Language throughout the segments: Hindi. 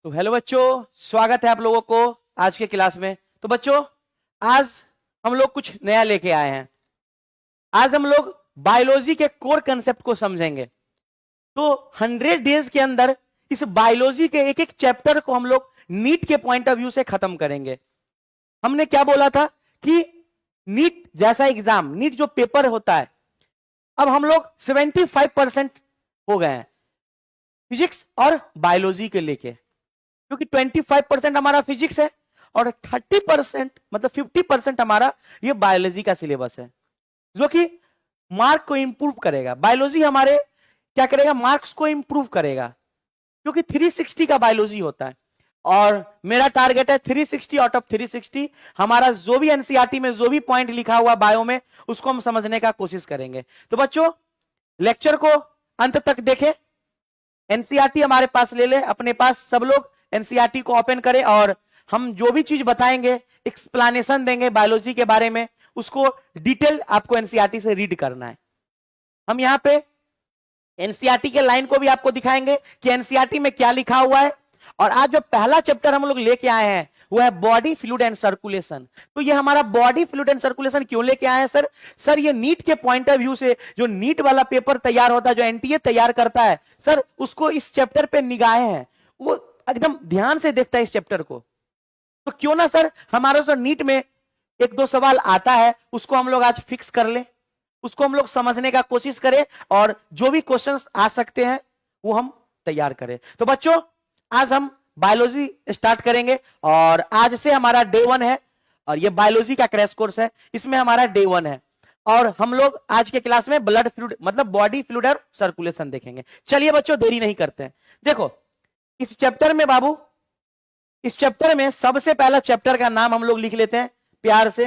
तो हेलो बच्चों, स्वागत है आप लोगों को आज के क्लास में। तो बच्चों, आज हम लोग कुछ नया लेके आए हैं। आज हम लोग बायोलॉजी के कोर कंसेप्ट को समझेंगे। तो 100 डेज के अंदर इस बायोलॉजी के एक एक चैप्टर को हम लोग नीट के पॉइंट ऑफ व्यू से खत्म करेंगे। हमने क्या बोला था कि नीट जैसा एग्जाम, नीट जो पेपर होता है, अब हम लोग 75% हो गए हैं फिजिक्स और बायोलॉजी के लेके, क्योंकि 25% हमारा फिजिक्स है और 30% मतलब 50% हमारा ये बायोलॉजी का सिलेबस है, जो कि मार्क को इंप्रूव करेगा। बायोलॉजी हमारे क्या करेगा, मार्क्स को इंप्रूव करेगा, क्योंकि 360 का बायोलॉजी होता है और मेरा टारगेट है 360 आउट ऑफ 360। हमारा जो भी एनसीईआरटी में जो भी पॉइंट लिखा हुआ बायो में, उसको हम समझने का कोशिश करेंगे। तो बच्चों, लेक्चर को अंत तक देखें। एनसीईआरटी हमारे पास ले ले, अपने पास सब लोग एनसीईआरटी को ओपन करें और हम जो भी चीज बताएंगे, एक्सप्लेनेशन देंगे बायोलॉजी के बारे में, उसको डिटेल आपको एनसीईआरटी से रीड करना है। हम यहाँ पे एनसीईआरटी के लाइन को भी आपको दिखाएंगे कि एनसीईआरटी में क्या लिखा हुआ है। और आज जो पहला चैप्टर हम लोग लेके आए हैं वो है बॉडी फ्लूइड एंड सर्कुलेशन। तो ये हमारा बॉडी फ्लूइड एंड सर्कुलेशन क्यों लेके आए हैं सर? सर, ये नीट के पॉइंट ऑफ व्यू से जो नीट वाला पेपर तैयार होता है, जो एनटीए तैयार करता है सर, उसको इस चैप्टर पे निगाहें हैं, वो एकदम ध्यान से देखता है इस चैप्टर को। तो क्यों ना सर हमारे सर नीट में एक दो सवाल आता है, उसको हम लोग आज फिक्स कर ले, उसको हम लोग समझने का कोशिश करें और जो भी क्वेश्चंस आ सकते हैं वो हम तैयार करें। तो बच्चों, आज हम बायोलॉजी स्टार्ट करेंगे और आज से हमारा डे 1 है और ये बायोलॉजी का क्रैश कोर्स है, इसमें हमारा डे 1 है और हम लोग आज के क्लास में ब्लड फ्लूइड मतलब बॉडी फ्लूइड और सर्कुलेशन देखेंगे। चलिए बच्चों, देरी नहीं करते हैं। देखो, इस चैप्टर में बाबू, इस चैप्टर में सबसे पहला चैप्टर का नाम हम लोग लिख लेते हैं प्यार से।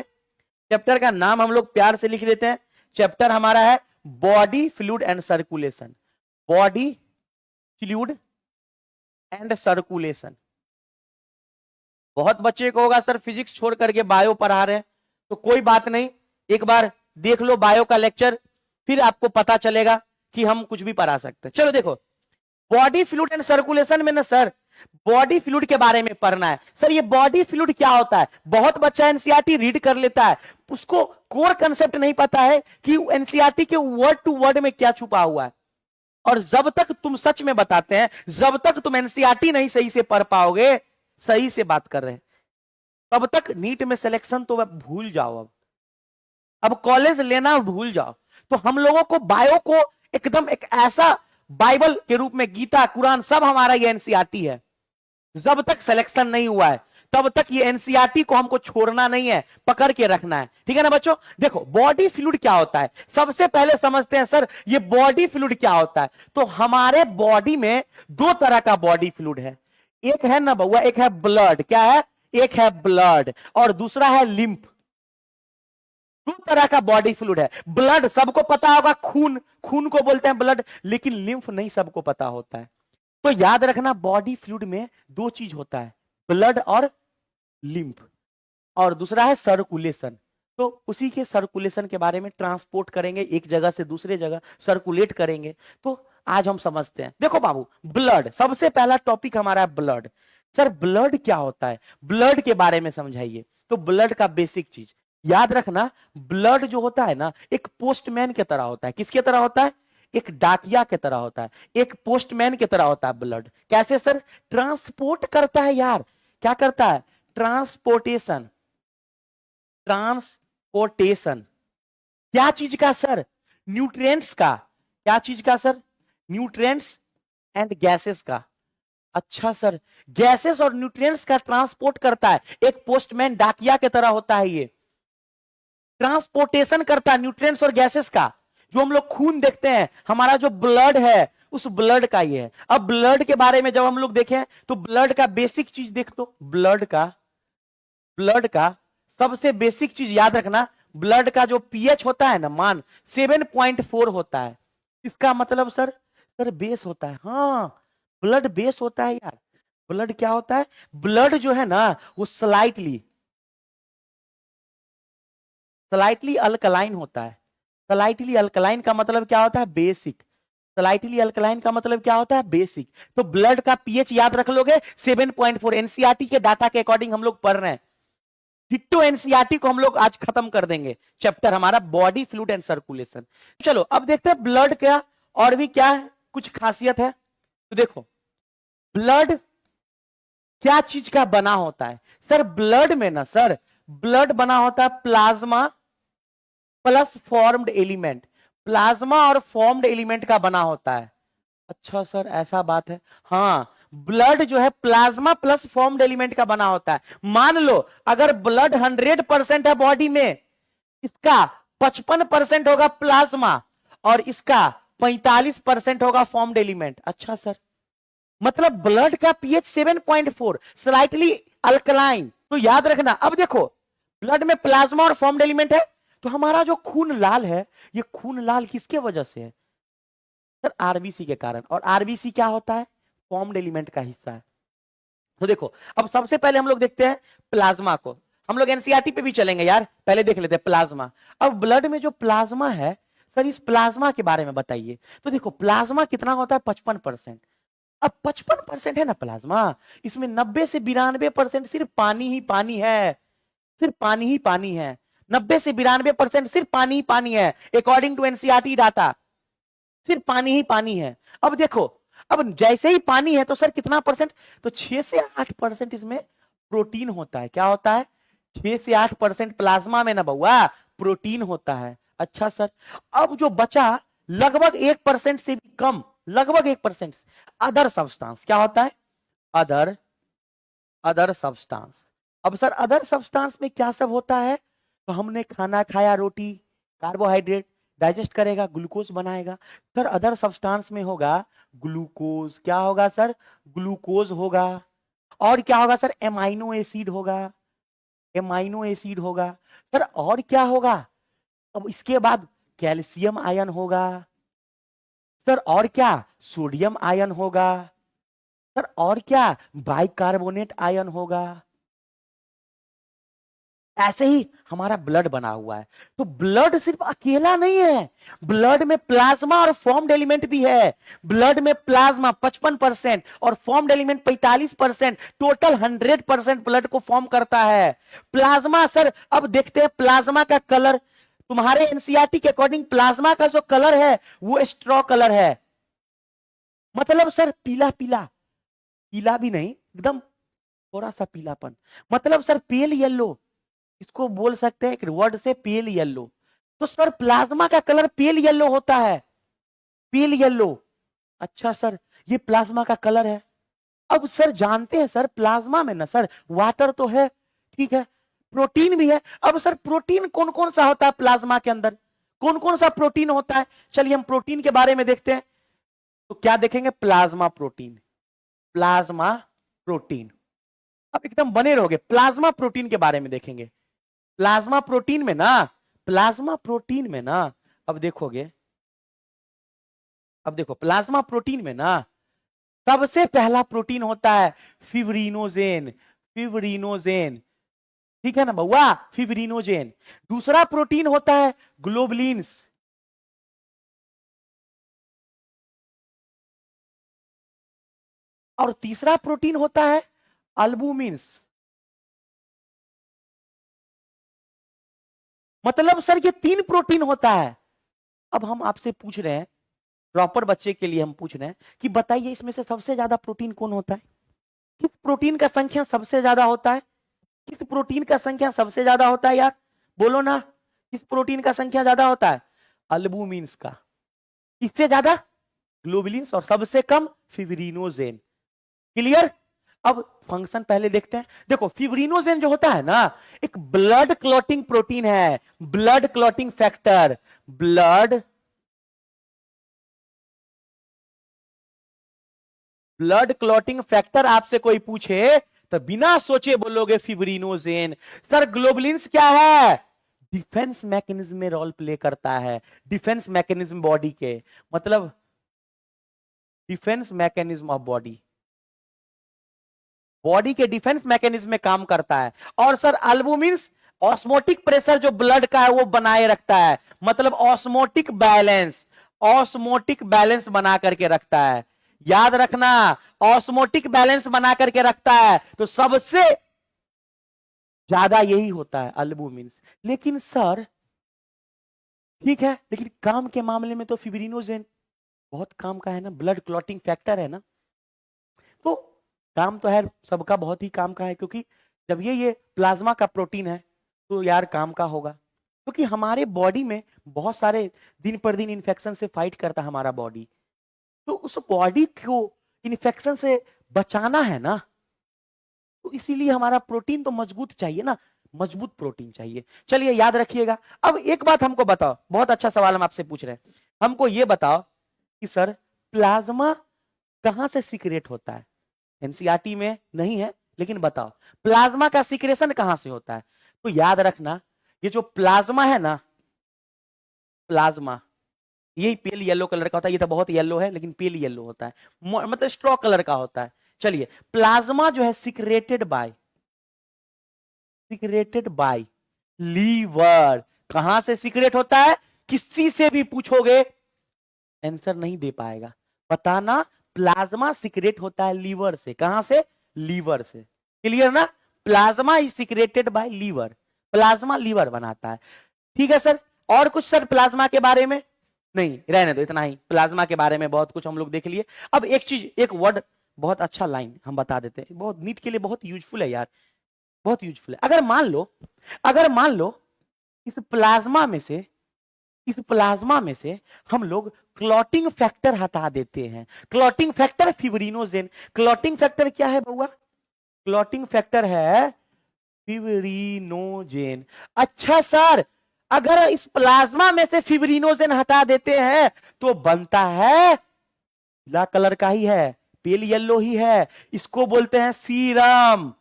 चैप्टर का नाम हम लोग प्यार से लिख लेते हैं। चैप्टर हमारा है body fluid and circulation. Body fluid and circulation. बहुत बच्चे को होगा सर फिजिक्स छोड़ करके बायो पढ़ा रहे हैं, तो कोई बात नहीं, एक बार देख लो बायो का लेक्चर, फिर आपको पता चलेगा कि हम कुछ भी पढ़ा सकते हैं। चलो देखो, बॉडी फ्लूइड एंड सर्कुलेशन में ना सर बॉडी फ्लूइड के बारे में पढ़ना है। सर, ये बॉडी फ्लूइड क्या होता है? बहुत बच्चा एनसीईआरटी रीड कर लेता है, उसको कोर कंसेप्ट नहीं पता है कि एनसीईआरटी के वर्ड टू वर्ड में क्या छुपा हुआ है। और जब तक तुम सच में बताते हैं, जब तक तुम एनसीईआरटी नहीं सही से पढ़ पाओगे, सही से बात कर रहे हैं, तब तक नीट में सिलेक्शन तो भूल जाओ। अब कॉलेज लेना भूल जाओ। तो हम लोगों को बायो को एकदम एक ऐसा बाइबल के रूप में, गीता कुरान सब हमारा ये एनसीईआरटी है। जब तक सिलेक्शन नहीं हुआ है तब तक ये एनसीईआरटी को हमको छोड़ना नहीं है, पकड़ के रखना है। ठीक है ना बच्चों? देखो, बॉडी फ्लूइड क्या होता है सबसे पहले समझते हैं। सर, ये बॉडी फ्लूइड क्या होता है? तो हमारे बॉडी में दो तरह का बॉडी फ्लूइड है। एक है ना बउआ, एक है ब्लड। क्या है? एक है ब्लड और दूसरा है लिम्फ। दो तरह का बॉडी फ्लूइड है। ब्लड सबको पता होगा, खून, खून को बोलते हैं ब्लड, लेकिन लिम्फ नहीं सबको पता होता है। तो याद रखना, बॉडी फ्लूइड में दो चीज होता है, ब्लड और लिम्फ, और दूसरा है सर्कुलेशन। तो उसी के सर्कुलेशन के बारे में, ट्रांसपोर्ट करेंगे एक जगह से दूसरे जगह, सर्कुलेट करेंगे। तो आज हम समझते हैं। देखो बाबू, ब्लड सबसे पहला टॉपिक हमारा है ब्लड। सर, ब्लड क्या होता है? ब्लड के बारे में समझाइए। तो ब्लड का बेसिक चीज याद रखना, ब्लड जो होता है ना, एक पोस्टमैन की तरह होता है। किसके तरह होता है? एक डाकिया की तरह होता है, एक पोस्टमैन की तरह होता है ब्लड। कैसे सर? ट्रांसपोर्ट करता है यार। क्या करता है? ट्रांसपोर्टेशन। ट्रांसपोर्टेशन क्या चीज का सर? न्यूट्रिएंट्स का। क्या चीज का सर? न्यूट्रिएंट्स एंड गैसेस का। अच्छा सर, गैसेस और न्यूट्रिएंट्स का ट्रांसपोर्ट करता है, एक पोस्टमैन डाकिया की तरह होता है। ये ट्रांसपोर्टेशन करता है न्यूट्रिएंट्स और गैसेस का। जो हम लोग खून देखते हैं, हमारा जो ब्लड है, उस ब्लड का ये है। अब ब्लड के बारे में जब हम लोग देखें तो ब्लड का बेसिक चीज देख दो। ब्लड का सबसे बेसिक चीज याद रखना, ब्लड का जो पीएच होता है ना, मान 7.4 होता है। इसका मतलब सर, बेस होता है। हाँ, ब्लड बेस होता है यार। ब्लड क्या होता है? ब्लड जो है ना, वो स्लाइटली अल्कलाइन होता है। स्लाइटली अल्कलाइन का मतलब क्या होता है? बेसिक। स्लाइटली अल्कलाइन का मतलब क्या होता है? बेसिक। तो ब्लड का पीएच याद रख लोगे 7.4। एनसीईआरटी के डाटा के अकॉर्डिंग हम लोग पढ़ रहे हैं। डिट्टो एनसीईआरटी को हम लोग आज खत्म कर देंगे, चैप्टर हमारा बॉडी फ्लूइड एंड सर्कुलेशन। चलो अब देखते हैं ब्लड क्या और भी क्या है, कुछ खासियत है। तो देखो ब्लड क्या चीज का बना होता है? सर ब्लड में ना सर, ब्लड बना होता है plasma plus formed element. Plasma और फॉर्म्ड एलिमेंट का बना होता है। अच्छा सर ऐसा बात है? हाँ, ब्लड जो है प्लाज्मा प्लस फॉर्म्ड एलिमेंट का बना होता है। मान लो अगर ब्लड 100% है बॉडी में, इसका 55% होगा प्लाज्मा और इसका 45% होगा फॉर्म्ड एलिमेंट। अच्छा सर, मतलब ब्लड का पीएच 7.4, स्लाइटली अल्कलाइन। तो याद रखना, अब देखो ब्लड में प्लाज्मा और फॉर्म्ड एलिमेंट है, तो हमारा जो खून लाल है, ये खून लाल किसके वजह से है? सर आरबीसी के कारण। और आरबीसी क्या होता है? फॉर्म्ड एलिमेंट का हिस्सा है। तो देखो अब सबसे पहले हम लोग देखते हैं प्लाज्मा को। हम लोग एनसीईआरटी पे भी चलेंगे यार, पहले देख लेते हैं प्लाज्मा। अब ब्लड में जो प्लाज्मा है, सर इस प्लाज्मा के बारे में बताइए। तो देखो प्लाज्मा कितना होता है? 55%। अब 55% है ना प्लाज्मा, इसमें 90 से 92% सिर्फ पानी ही पानी है। सिर्फ पानी ही पानी है। 90 से 92% सिर्फ पानी ही पानी है, अकॉर्डिंग टू एनसीईआरटी डाटा। सिर्फ पानी ही पानी है। अब देखो, अब जैसे ही पानी है तो सर कितना परसेंट? तो 6 से 8% इसमें प्रोटीन होता है। क्या होता है? 6 से 8% प्लाज्मा में ना बउआ प्रोटीन होता है। अच्छा सर, अब जो बचा लगभग 1% से भी कम, लगभग 1% अदर सब्सटेंस। क्या होता है? Other substance. अब सर अदर सब्सटेंस में क्या सब होता है? तो हमने खाना खाया, रोटी, कार्बोहाइड्रेट डाइजेस्ट करेगा, ग्लूकोज बनाएगा। सर अदर सब्सटेंस में होगा ग्लूकोज। क्या होगा सर? ग्लूकोज होगा। और क्या होगा सर? एमाइनो एसिड होगा। एमाइनो एसिड होगा। सर और क्या होगा? अब इसके बाद कैल्शियम आयन होगा। सर और क्या? सोडियम आयन होगा। सर और क्या? बाइकार्बोनेट आयन होगा। ऐसे ही हमारा ब्लड बना हुआ है। तो ब्लड सिर्फ अकेला नहीं है, ब्लड में प्लाज्मा और फॉर्म्ड एलिमेंट भी है। ब्लड में प्लाज्मा 55% और फॉर्म्ड एलिमेंट 45%, टोटल 100% ब्लड को फॉर्म करता है। प्लाज्मा सर, अब देखते हैं प्लाज्मा का कलर। तुम्हारे एनसीईआरटी के अकॉर्डिंग प्लाज्मा का जो कलर है वो स्ट्रॉ कलर है। मतलब सर पीला पीला, पीला भी नहीं, एकदम थोड़ा सा पीलापन, मतलब सर पेल येलो, इसको बोल सकते हैं एक वर्ड से, पेल येलो। तो सर प्लाज्मा का कलर पेल येलो होता है, पेल येलो। अच्छा सर, ये प्लाज्मा का कलर है। अब सर जानते हैं सर प्लाज्मा में ना सर वाटर तो है, ठीक है, प्रोटीन भी है। अब सर प्रोटीन कौन कौन सा होता है प्लाज्मा के अंदर? कौन कौन सा प्रोटीन होता है? चलिए हम प्रोटीन के बारे में देखते हैं। तो क्या देखेंगे? Plasma protein, plasma protein. अब एकदम बने रहोगे, प्लाज्मा प्रोटीन के बारे में देखेंगे। प्लाज्मा प्रोटीन में ना, प्लाज्मा प्रोटीन में ना, अब देखोगे, अब देखो प्लाज्मा प्रोटीन में ना सबसे पहला प्रोटीन होता है फिब्रिनोजेन। फिब्रिनोजेन, ठीक है ना बउआ, फिब्रिनोजेन। दूसरा प्रोटीन होता है ग्लोबुलिन्स। और तीसरा प्रोटीन होता है अल्बुमिन्स। मतलब सर ये 3 प्रोटीन होता है। अब हम आपसे पूछ रहे हैं, प्रॉपर बच्चे के लिए हम पूछ रहे हैं कि बताइए इसमें से सबसे ज्यादा प्रोटीन कौन होता है? किस प्रोटीन का संख्या सबसे ज्यादा होता है? किस प्रोटीन का संख्या सबसे ज्यादा होता है यार? बोलो ना, किस प्रोटीन का संख्या ज्यादा होता है? अल्बुमिन्स का। इससे ज्यादा ग्लोबुलिन्स और सबसे कम फिब्रिनोजेन। क्लियर? अब फंक्शन पहले देखते हैं। देखो फिब्रिनोजेन जो होता है ना, एक ब्लड क्लॉटिंग प्रोटीन है, blood clotting factor. Blood clotting factor आपसे कोई पूछे तो बिना सोचे बोलोगे फिब्रिनोजेन। सर ग्लोबुलिन्स क्या है? डिफेंस मैकेनिज्म में रोल प्ले करता है, डिफेंस मैकेनिज्म बॉडी के, मतलब defence mechanism of body, body के डिफेंस मैकेनिज्म में काम करता है। और सर अल्बुमिन्स ऑस्मोटिक प्रेशर जो ब्लड का है वो बनाए रखता है, मतलब ऑस्मोटिक बैलेंस। ऑस्मोटिक बैलेंस बना करके रखता है। याद रखना, ऑस्मोटिक बैलेंस बना करके रखता है। तो सबसे ज्यादा यही होता है अल्बुमिन। लेकिन सर ठीक है, लेकिन काम के मामले में तो फिब्रिनोजेन बहुत काम का है ना, ब्लड क्लॉटिंग फैक्टर है ना। तो काम तो है सबका, बहुत ही काम का है, क्योंकि जब ये प्लाज्मा का प्रोटीन है तो यार काम का होगा, क्योंकि हमारे बॉडी में बहुत सारे दिन पर दिन इन्फेक्शन से फाइट करता है हमारा बॉडी। तो उस बॉडी को इन्फेक्शन से बचाना है ना, तो इसीलिए हमारा प्रोटीन तो मजबूत चाहिए ना, मजबूत प्रोटीन चाहिए। चलिए याद रखिएगा। अब एक बात हमको बताओ, बहुत अच्छा सवाल हम आपसे पूछ रहे हैं, हमको ये बताओ कि सर प्लाज्मा कहां से सीक्रेट होता है? एनसीईआरटी में नहीं है, लेकिन बताओ प्लाज्मा का सीक्रेशन कहां से होता है? तो याद रखना, ये जो प्लाज्मा है ना, प्लाज्मा यही पेल येलो कलर का होता है। ये तो बहुत येलो है, लेकिन पेल येलो होता है, मतलब स्ट्रॉ कलर का होता है। चलिए, प्लाज्मा जो है सिक्रेटेड बाय लीवर। कहां से सीक्रेट होता है? किसी से भी पूछोगे आंसर नहीं दे पाएगा। बताना, प्लाज्मा सीक्रेट होता है लीवर से। कहां से? लीवर से। क्लियर ना? Plasma is secreted by liver. Plasma liver बनाता है। ठीक है सर, और कुछ सर प्लाज्मा के बारे में? नहीं, रहने दो, इतना ही। प्लाज्मा के बारे में बहुत कुछ हम लोग देख लिए। अब एक चीज, एक वर्ड, बहुत अच्छा लाइन हम बता देते हैं, बहुत नीट के लिए बहुत यूजफुल है यार, बहुत यूजफुल है। अगर मान लो इस प्लाज्मा में से हम लोग क्लॉटिंग फैक्टर हटा देते हैं। Clotting factor fibrinogen. Clotting factor क्या है बउआ? क्लॉटिंग फैक्टर है फिब्रिनोजेन। अच्छा सर, अगर इस प्लाज्मा में से फिब्रिनोजेन हटा देते हैं तो बनता है पीला कलर का ही है, पेल येलो ही है, इसको बोलते हैं सीरम।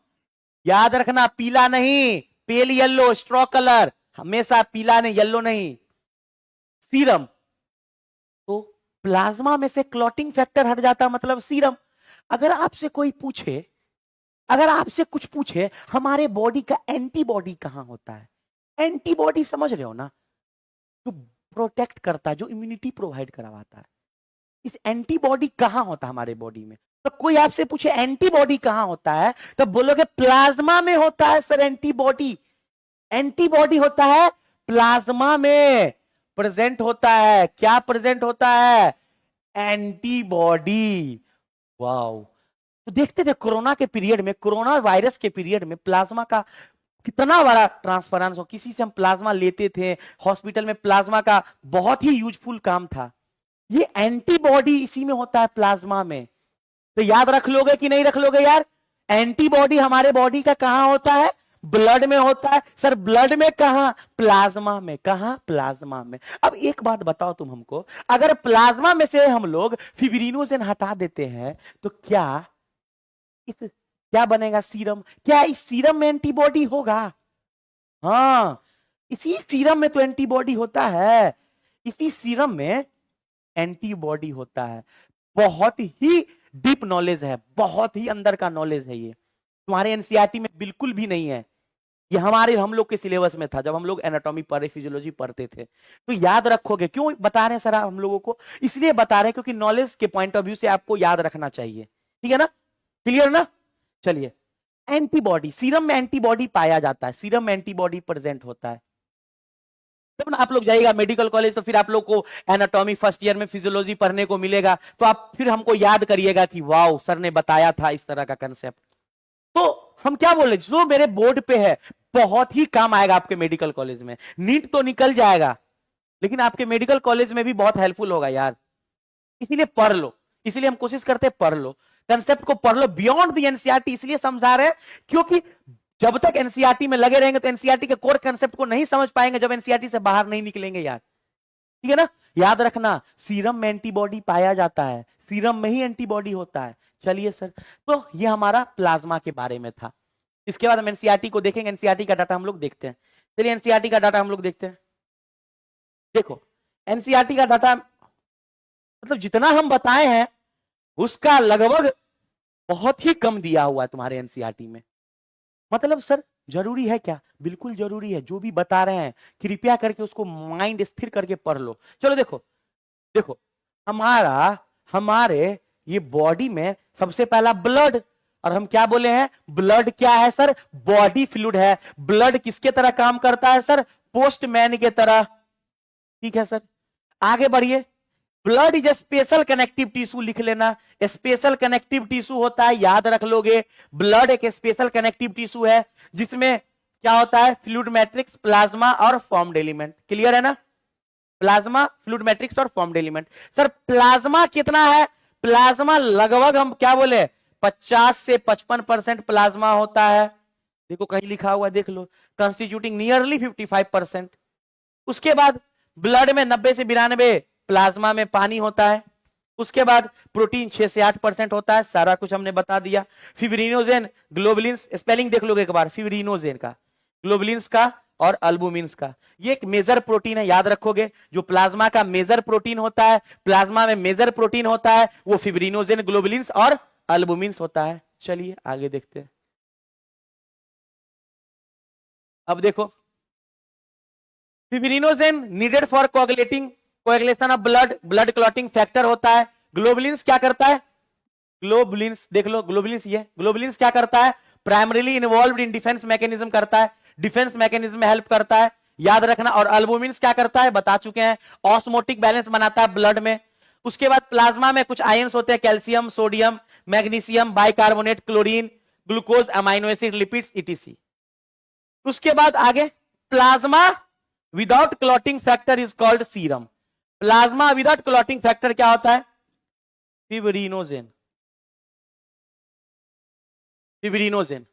याद रखना, पीला नहीं, पेल येलो, स्ट्रॉ कलर, हमेशा पीला नहीं, येलो नहीं, सीरम। तो प्लाज्मा में से क्लॉटिंग फैक्टर हट जाता मतलब सीरम। अगर आपसे कोई पूछे, अगर आपसे कुछ पूछे हमारे बॉडी का एंटीबॉडी कहां होता है, एंटीबॉडी समझ रहे हो ना, जो प्रोटेक्ट करता है, जो इम्यूनिटी प्रोवाइड करवाता है, इस एंटीबॉडी कहां होता है हमारे बॉडी में? तो कोई आपसे पूछे एंटीबॉडी कहां होता है, तो बोलोगे प्लाज्मा में होता है सर एंटीबॉडी। एंटीबॉडी होता है प्लाज्मा में प्रेजेंट होता है। क्या प्रेजेंट होता है? एंटीबॉडी। वाओ। तो देखते थे कोरोना के पीरियड में, कोरोना वायरस के पीरियड में प्लाज्मा का कितना बड़ा ट्रांसफरेंस हो, किसी से हम प्लाज्मा लेते थे, हॉस्पिटल में प्लाज्मा का बहुत ही यूजफुल काम था। ये एंटीबॉडी इसी में होता है, प्लाज्मा में। तो याद रख लोगे कि नहीं रख लोगे यार? एंटीबॉडी हमारे बॉडी का कहां होता है? ब्लड में होता है। सर ब्लड में कहां? प्लाज्मा में। कहां? प्लाज्मा में। अब एक बात बताओ तुम हमको, अगर प्लाज्मा में से हम लोग फिब्रिनोजेन हटा देते हैं तो क्या बनेगा? सीरम। क्या इस सीरम में एंटीबॉडी होगा? हाँ, इसी सीरम में तो एंटीबॉडी होता है, इसी सीरम में एंटीबॉडी होता है। बहुत ही डीप नॉलेज है, बहुत ही अंदर का नॉलेज है। ये तुम्हारे एनसीईआरटी में बिल्कुल भी नहीं है। ये हम लोग के सिलेबस में था, जब हम लोग एनाटॉमी पढ़े, फिजियोलॉजी पढ़ते थे। तो याद रखोगे। क्यों बता रहे हैं सर हम लोगों को? इसलिए बता रहे हैं क्योंकि नॉलेज के पॉइंट ऑफ व्यू से आपको याद रखना चाहिए। ठीक है ना? क्लियर ना? चलिए, एंटीबॉडी, सीरम में एंटीबॉडी पाया जाता है, सीरम में एंटीबॉडी प्रेजेंट होता है। जब आप लोग जाइएगा मेडिकल कॉलेज तो फिर आप लोग को एनाटॉमी फर्स्ट ईयर में फिजियोलॉजी पढ़ने को मिलेगा, तो आप फिर हमको याद करिएगा कि वाओ सर ने बताया था इस तरह का कंसेप्ट। तो हम क्या बोले, जो मेरे बोर्ड पे है बहुत ही काम आएगा आपके मेडिकल कॉलेज में। नीट तो निकल जाएगा, लेकिन आपके मेडिकल कॉलेज में भी बहुत हेल्पफुल होगा यार। इसीलिए पढ़ लो, इसीलिए हम कोशिश करते हैं पढ़ लो, कंसेप्ट को पढ़ लो बियॉन्ड द एनसीईआरटी। इसलिए समझा रहे हैं क्योंकि जब तक एनसीईआरटी में लगे रहेंगे तो एनसीईआरटी के कोर कंसेप्ट को नहीं समझ पाएंगे, जब एनसीईआरटी से बाहर नहीं निकलेंगे यार। ठीक है ना? याद रखना, सीरम में एंटीबॉडी पाया जाता है, सीरम में ही एंटीबॉडी होता है। चलिए सर, तो ये हमारा प्लाज्मा के बारे में था। इसके बाद हम एनसीईआरटी को देखेंगे, एनसीईआरटी का डाटा हम लोग देखते हैं। चलिए एनसीईआरटी का डाटा हम लोग देखते हैं। देखो, एनसीईआरटी का डाटा मतलब जितना हम बताए हैं उसका लगभग बहुत ही कम दिया हुआ है तुम्हारे एनसीईआरटी में। मतलब सर जरूरी है क्या? बिल्कुल जरूरी है। जो भी बता रहे हैं कृपया करके उसको माइंड स्थिर करके पढ़ लो। चलो देखो, देखो हमारा हमारे ये बॉडी में सबसे पहला ब्लड, और हम क्या बोले हैं, ब्लड क्या है सर, बॉडी फ्लूइड है। ब्लड किसके तरह काम करता है सर, पोस्टमैन के तरह। ठीक है सर, आगे बढ़िए। Blood is a special connective tissue, लिख लेना, स्पेशल कनेक्टिव टिश्यू होता है, याद रख लोगे। ब्लड एक स्पेशल कनेक्टिव टिश्यू है जिसमें क्या होता है, फ्लूइड मैट्रिक्स, प्लाज्मा और फॉर्म्ड एलिमेंट। क्लियर है ना, प्लाज्मा, फ्लूइड मैट्रिक्स और फॉर्म्ड एलिमेंट। सर प्लाज्मा कितना है, प्लाज्मा लगभग हम क्या बोले 50 से 55% प्लाज्मा होता है। देखो कहीं लिखा हुआ देख लो, कंस्टिट्यूटिंग नियरली 55%। उसके बाद ब्लड में 90 से 92, प्लाज्मा में पानी होता है। उसके बाद प्रोटीन 6 से 8% होता है, सारा कुछ हमने बता दिया। फिब्रिनोजेन, ग्लोबुलिन्स, स्पेलिंग देख लोगे एक बार, फिब्रिनोजेन का, ग्लोबुलिन्स का और अल्बुमिन्स का। ये एक मेजर प्रोटीन है, याद रखोगे। जो प्लाज्मा का मेजर प्रोटीन होता है, प्लाज्मा में मेजर प्रोटीन होता है, वो फिब्रिनोजेन, ग्लोबुलिन्स और अल्बुमिन्स होता है। चलिए आगे देखते हैं। अब देखो, fibrinogen needed for coagulation of blood, blood clotting factor होता है। ग्लोबुलिन्स क्या करता है, ग्लोबुलिन्स देख लो, ग्लोबुलिन्स ये ग्लोबुलिन्स क्या करता है, primarily involved in defence mechanism करता है, डिफेंस मैकेनिज्म में हेल्प करता है, याद रखना। और अल्बुमिन्स क्या करता है, बता चुके हैं, ऑस्मोटिक बैलेंस बनाता है ब्लड में। उसके बाद प्लाज्मा में कुछ आयंस होते हैं, calcium, sodium, magnesium, bicarbonate, chlorine, glucose, amino acid, lipids, etc.. उसके बाद आगे, plasma without clotting factor is called serum. Plasma without clotting factor क्या होता है, फिब्रिनोजेन, फिब्रिनोजेन।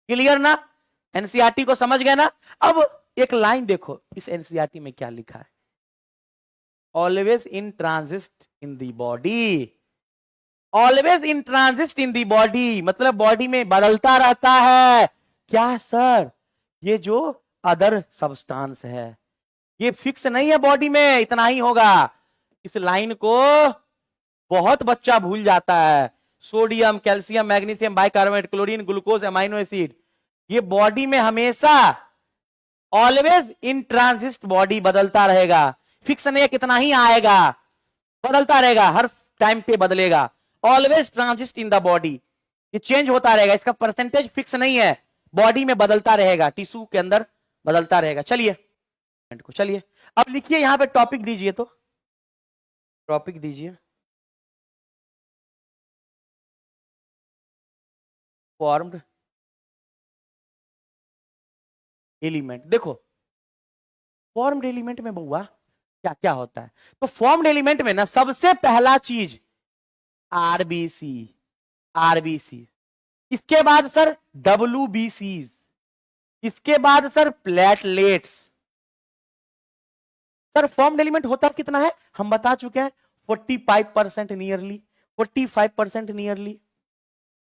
क्लियर ना, एनसीईआरटी को समझ गए ना। अब एक लाइन देखो इस एनसीईआरटी में क्या लिखा है, always in transit in the body, always in transit in the body मतलब बॉडी में बदलता रहता है। क्या सर, ये जो अदर सब्सटेंस है ये फिक्स नहीं है बॉडी में, इतना ही होगा। इस लाइन को बहुत बच्चा भूल जाता है। Sodium, calcium, magnesium, bicarbonate, chlorine, glucose, amino acid, ये बॉडी में हमेशा ऑलवेज इन ट्रांजिट, बॉडी बदलता रहेगा, फिक्स नहीं है कितना ही आएगा, बदलता रहेगा, हर टाइम पे बदलेगा। Always transit in the body, ये चेंज होता रहेगा, इसका परसेंटेज फिक्स नहीं है, बॉडी में बदलता रहेगा, टिश्यू के अंदर बदलता रहेगा। चलिए चलिए अब लिखिए, यहां पे टॉपिक दीजिए, तो टॉपिक दीजिए, फॉर्म्ड एलिमेंट। देखो फॉर्म्ड एलिमेंट में बउआ क्या क्या होता है, तो फॉर्म्ड एलिमेंट में ना सबसे पहला चीज आरबीसी, आरबीसी, इसके बाद सर डब्ल्यूबीसी, इसके बाद sir platelets. Sir formed element होता कितना है, हम बता चुके हैं 45% नियरली, 45% नियरली।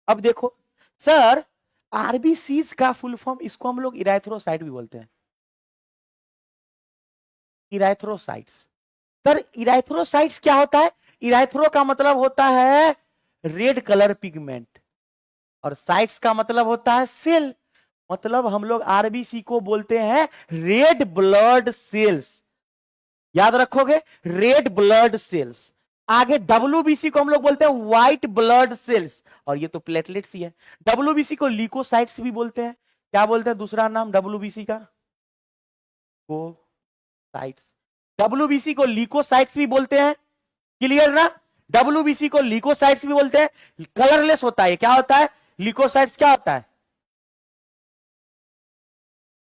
अब देखो सर आरबीसीज का फुल फॉर्म, इसको हम लोग इराथ्रोसाइट भी बोलते हैं, इराथ्रोसाइट्स। सर इराथ्रोसाइट्स क्या होता है, इराथ्रो का मतलब होता है रेड कलर पिगमेंट, और साइट्स का मतलब होता है सेल, मतलब हम लोग आरबीसी को बोलते हैं रेड ब्लड सेल्स, याद रखोगे, रेड ब्लड सेल्स। आगे डब्ल्यूबीसी को हम लोग बोलते हैं व्हाइट ब्लड सेल्स, और ये तो प्लेटलेट्स ही है। डब्ल्यूबीसी को ल्यूकोसाइट्स भी बोलते हैं, क्या बोलते हैं दूसरा नाम डब्ल्यूबीसी का, कोसाइट्स। डब्ल्यूबीसी को ल्यूकोसाइट्स भी बोलते हैं, क्लियर ना, डब्ल्यूबीसी को ल्यूकोसाइट्स भी बोलते हैं। कलरलेस होता है, क्या होता है, ल्यूकोसाइट्स क्या होता है,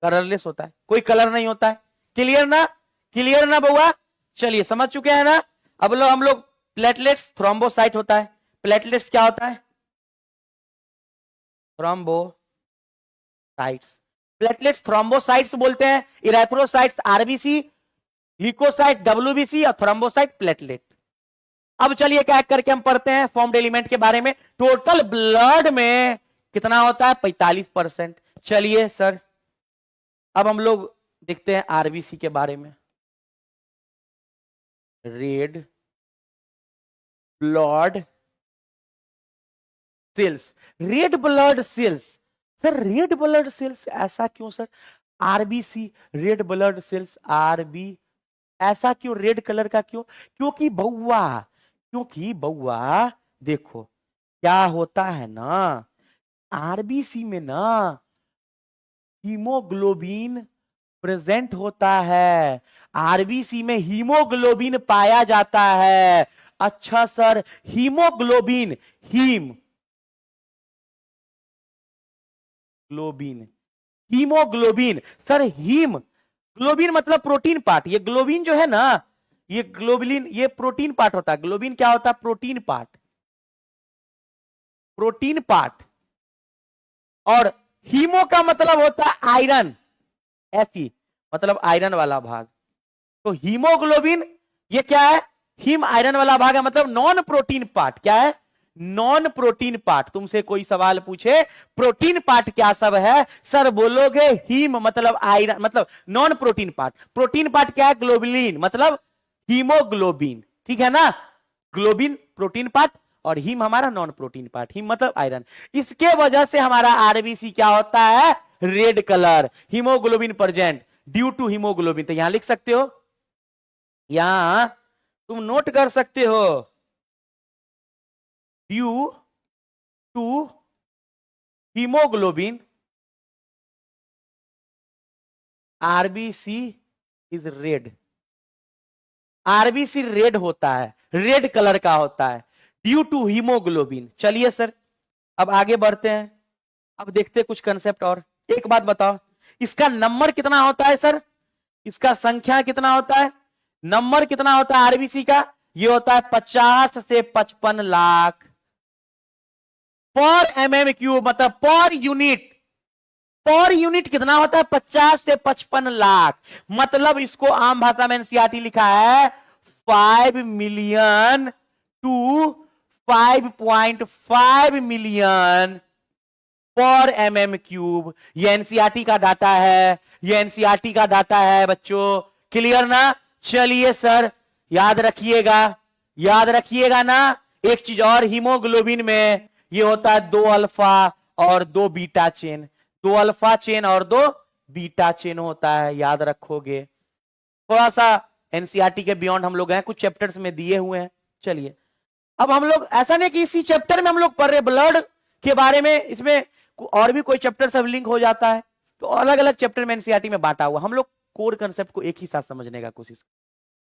कलरलेस होता है, कोई कलर नहीं होता है। क्लियर ना, क्लियर ना बउआ, चलिए समझ चुके हैं ना। अब लोग हम लोग प्लेटलेट्स, थ्रोम्बोसाइट होता है, प्लेटलेट्स क्या होता है, थ्रोम्बोसाइट्स, प्लेटलेट्स थ्रोम्बोसाइट्स बोलते हैं, इरेथ्रोसाइट्स आरबीसी, ल्यूकोसाइट डब्ल्यूबीसी और थ्रोम्बोसाइट प्लेटलेट। अब चलिए क्या करके हम पढ़ते हैं फॉर्म्ड एलिमेंट के बारे में। टोटल ब्लड में कितना होता है, 45%। चलिए सर अब हम लोग देखते हैं आरबीसी के बारे में, red blood cells, red blood cells. Sir red blood cells ऐसा क्यों sir, RBC red blood cells, RB ऐसा क्यों, रेड कलर का क्यों? क्योंकि बउआ देखो क्या होता है ना, आरबीसी में ना हीमोग्लोबिन प्रेजेंट होता है, आरबीसी में हीमोग्लोबिन पाया जाता है। अच्छा sir, haemoglobin, globin, haemoglobin sir, haem globin मतलब प्रोटीन पार्ट, ये ग्लोबिन जो है ना, ये ग्लोबिन ये प्रोटीन पार्ट होता है। ग्लोबिन क्या होता है? Protein part, protein part. और हीमो का मतलब होता है आयरन, एफी मतलब आयरन वाला भाग। तो हीमोग्लोबिन ये क्या है? हीम आयरन वाला भाग है, मतलब नॉन प्रोटीन पार्ट। क्या है? Non protein part. तुमसे कोई सवाल पूछे प्रोटीन पार्ट क्या सब है, सर बोलोगे हीम मतलब आयरन, मतलब non protein part. Protein part क्या है? ग्लोबुलिन मतलब हीमोग्लोबिन, ठीक है ना। ग्लोबिन प्रोटीन पार्ट और हीम हमारा नॉन प्रोटीन पार्ट, हीम मतलब आयरन। इसके वजह से हमारा आरबीसी क्या होता है? Red colour, haemoglobin present due to haemoglobin. तो यहां लिख सकते हो, यहां तुम नोट कर सकते हो, due to haemoglobin RBC is red. RBC red होता है, रेड कलर का होता है ड्यू टू हीमोग्लोबिन। चलिए सर अब आगे बढ़ते हैं, अब देखते हैं कुछ कंसेप्ट और। एक बात बताओ, इसका नंबर कितना होता है सर? इसका संख्या कितना होता है? नंबर कितना होता है आरबीसी का? ये होता है 50 से 55 लाख पर एमएम क्यूब, मतलब पर यूनिट। पर यूनिट कितना होता है? 50 से 55 लाख। मतलब इसको आम भाषा में एनसीईआरटी लिखा है 5 मिलियन टू 5.5 मिलियन पर एमएम क्यूब। ये एनसीईआरटी का डाटा है, ये एनसीईआरटी का डाटा है बच्चों। क्लियर ना? चलिए सर याद रखिएगा, याद रखिएगा ना। एक चीज और, हीमोग्लोबिन में ये होता है 2 अल्फा और 2 बीटा चेन, 2 अल्फा चेन और 2 बीटा चेन होता है, याद रखोगे। थोड़ा सा एनसीईआरटी के बियॉन्ड हम लोग हैं, कुछ चैप्टर्स में दिए हुए हैं। चलिए अब हम लोग, ऐसा नहीं कि इसी चैप्टर में हम लोग पढ़ रहे ब्लड के बारे में, इसमें और भी कोई चैप्टर सब लिंक हो जाता है, तो अलग अलग चैप्टर में एनसीईआरटी में बांटा हुआ। हम लोग कोर कंसेप्ट को एक ही साथ समझने का कोशिश।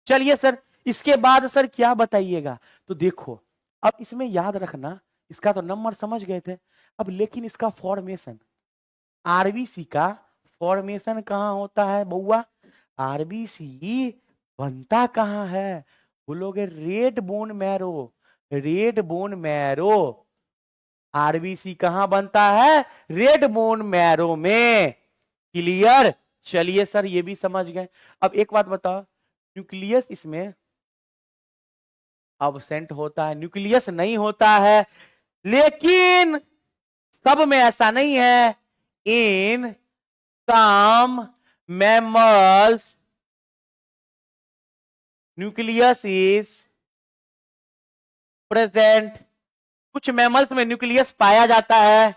चलिए सर इसके बाद सर क्या बताइएगा? तो देखो अब इसमें याद रखना, इसका तो नंबर समझ गए थे, अब लेकिन इसका फॉर्मेशन, आरबीसी का फॉर्मेशन कहां होता है बउआ? आरबीसी बनता कहां है? बोलोगे red bone marrow, red bone marrow. RBC कहां बनता है? रेड बोन मैरो में। क्लियर? चलिए सर ये भी समझ गए। अब एक बात बताओ, न्यूक्लियस इसमें अब्सेंट होता है, न्यूक्लियस नहीं होता है, लेकिन सब में ऐसा नहीं है। इन सम मैमल्स न्यूक्लियस इज प्रेजेंट। कुछ मैमल्स में न्यूक्लियस पाया जाता है,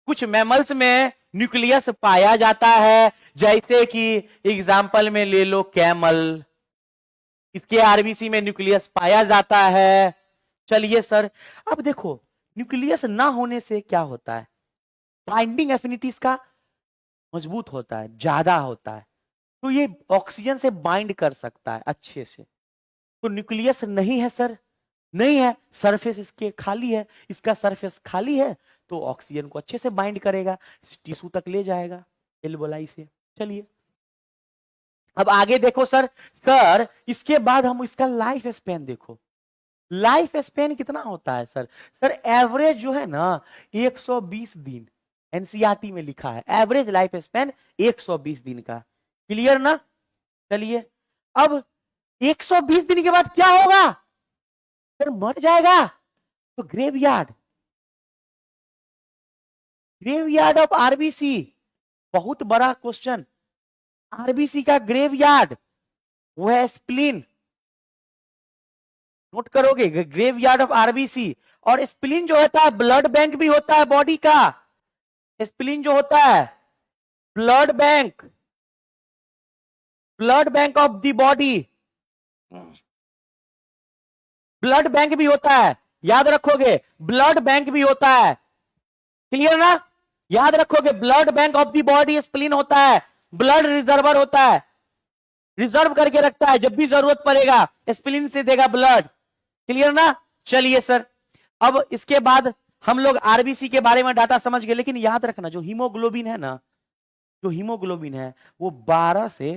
कुछ मैमल्स में न्यूक्लियस पाया जाता है, जैसे कि एग्जाम्पल में ले लो कैमल, इसके आरबीसी में न्यूक्लियस पाया जाता है। चलिए सर अब देखो न्यूक्लियस ना होने से क्या होता है? बाइंडिंग एफिनिटीज का मजबूत होता है, ज्यादा होता है, तो ये ऑक्सीजन से बाइंड कर सकता है अच्छे से। तो न्यूक्लियस नहीं है सर, नहीं है, सरफेस इसके खाली है, इसका सरफेस खाली है, तो ऑक्सीजन को अच्छे से बाइंड करेगा, टिश्यू तक ले जाएगा एल्वोलाई से। चलिए अब आगे देखो सर, सर इसके बाद हम इसका लाइफ स्पेन देखो। लाइफ स्पेन कितना होता है सर? सर एवरेज जो है ना 120 दिन, एनसीईआरटी में लिखा है एवरेज लाइफ स्पेन 120 दिन का। क्लियर ना? चलिए अब 120 दिन के बाद क्या होगा? सर मर जाएगा। तो ग्रेवयार्ड, ग्रेवयार्ड ऑफ आरबीसी, बहुत बड़ा क्वेश्चन। आरबीसी का ग्रेवयार्ड वो है स्प्लीन, नोट करोगे ग्रेवयार्ड ऑफ आरबीसी। और स्प्लीन जो होता है ब्लड बैंक भी होता है बॉडी का, स्प्लीन जो होता है blood bank, blood bank of the body, blood bank भी होता है, याद रखोगे, ब्लड बैंक भी होता है, क्लियर ना, याद रखोगे, blood bank of the body spleen होता है, ब्लड रिजर्वर होता है, रिजर्व करके रखता है, जब भी जरूरत पड़ेगा स्प्लीन से देगा ब्लड, क्लियर ना। चलिए सर, अब इसके बाद हम लोग आरबीसी के बारे में डाटा समझ गए, लेकिन याद रखना जो हीमोग्लोबिन है ना, जो हीमोग्लोबिन है वो 12 से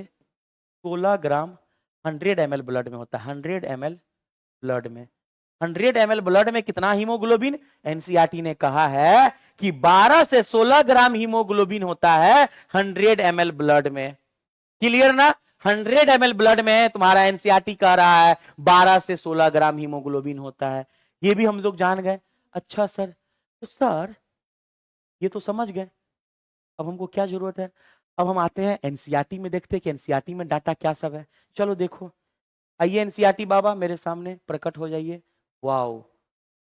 16 ग्राम 100 ml ब्लड में होता है, 100 ml ब्लड में, 100 ml ब्लड में कितना हीमोग्लोबिन, एनसीईआरटी ने कहा है कि 12 से 16 ग्राम हीमोग्लोबिन होता है 100 ml ब्लड में, क्लियर ना। 100 ml ब्लड में तुम्हारा एनसीईआरटी कह रहा है 12 से 16 ग्राम हीमोग्लोबिन होता है, ये भी हम लोग जान गए। अच्छा सर, तो सर ये तो समझ गए, अब हमको क्या जरूरत है, अब हम आते हैं एनसीईआरटी में, देखते हैं कि एनसीईआरटी में डाटा क्या सब है। चलो देखो, आइए एनसीईआरटी बाबा मेरे सामने प्रकट हो जाइए। वाओ,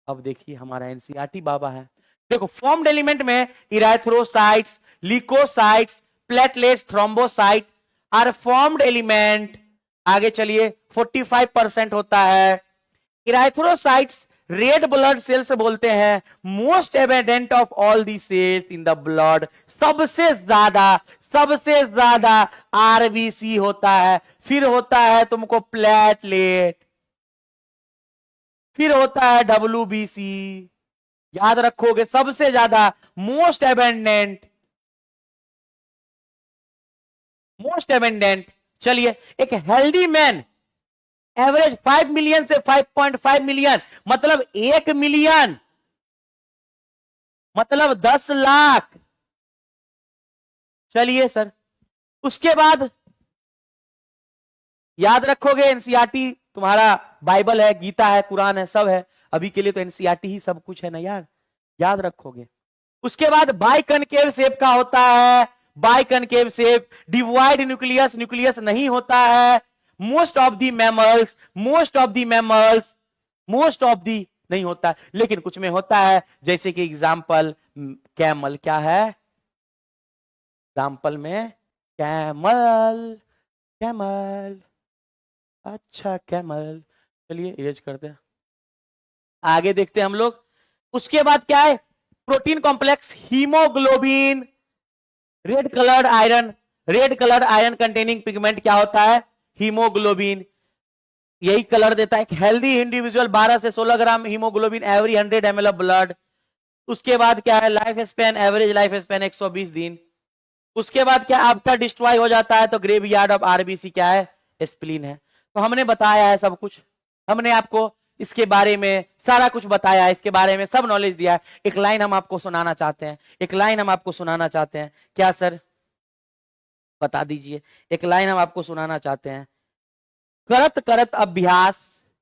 अब देखिए हमारा एनसीईआरटी बाबा है। देखो फॉर्म्ड एलिमेंट में erythrocytes, leucocytes, platelets, thrombocyte are formed element. आगे चलिए, 45% होता है। इराथ्रोसाइट्स रेड ब्लड सेल्स बोलते हैं, most abundant of all the cells in the blood, सबसे ज्यादा आरबीसी होता है, फिर होता है तुमको प्लेटलेट, फिर होता है डब्ल्यूबीसी, याद रखोगे सबसे ज्यादा मोस्ट एबेंडेंट, मोस्ट एबेंडेंट। चलिए, एक हेल्दी मैन एवरेज 5 मिलियन से 5.5 मिलियन, मतलब 1 मिलियन, मतलब 10 लाख। चलिए सर, उसके बाद याद रखोगे एनसीईआरटी तुम्हारा बाइबल है, गीता है, कुरान है, सब है, अभी के लिए तो एनसीईआरटी ही सब कुछ है ना यार, याद रखोगे। उसके बाद बाइकनकेव शेप का होता है, biconcave shape, divide nucleus, nucleus नहीं होता है। Most of the mammals, most of the mammals, most of the नहीं होता है, लेकिन कुछ में होता है, जैसे कि एग्जाम्पल कैमल, क्या है एग्जाम्पल में, कैमल, कैमल, अच्छा कैमल। चलिए इरेज करते हैं, आगे देखते हैं हम लोग। उसके बाद क्या है, protein complex haemoglobin, red coloured iron, red coloured iron containing pigment क्या होता है, हीमोग्लोबिन, यही कलर देता है। एक हेल्दी इंडिविजुअल 12 से 16 ग्राम haemoglobin every 100 ml of blood. उसके बाद क्या है, life span, average life span 120 दिन। उसके बाद क्या, आफ्टर डिस्ट्रॉय हो जाता है तो ग्रेवयार्ड ऑफ आरबीसी क्या है, स्प्लीन है। तो हमने बताया है सब कुछ, हमने आपको इसके बारे में सारा कुछ बताया है, इसके बारे में सब नॉलेज दिया है। एक लाइन हम आपको सुनाना चाहते हैं, एक लाइन हम आपको सुनाना चाहते हैं, क्या सर बता दीजिए, एक लाइन हम आपको सुनाना चाहते हैं। करत करत अभ्यास,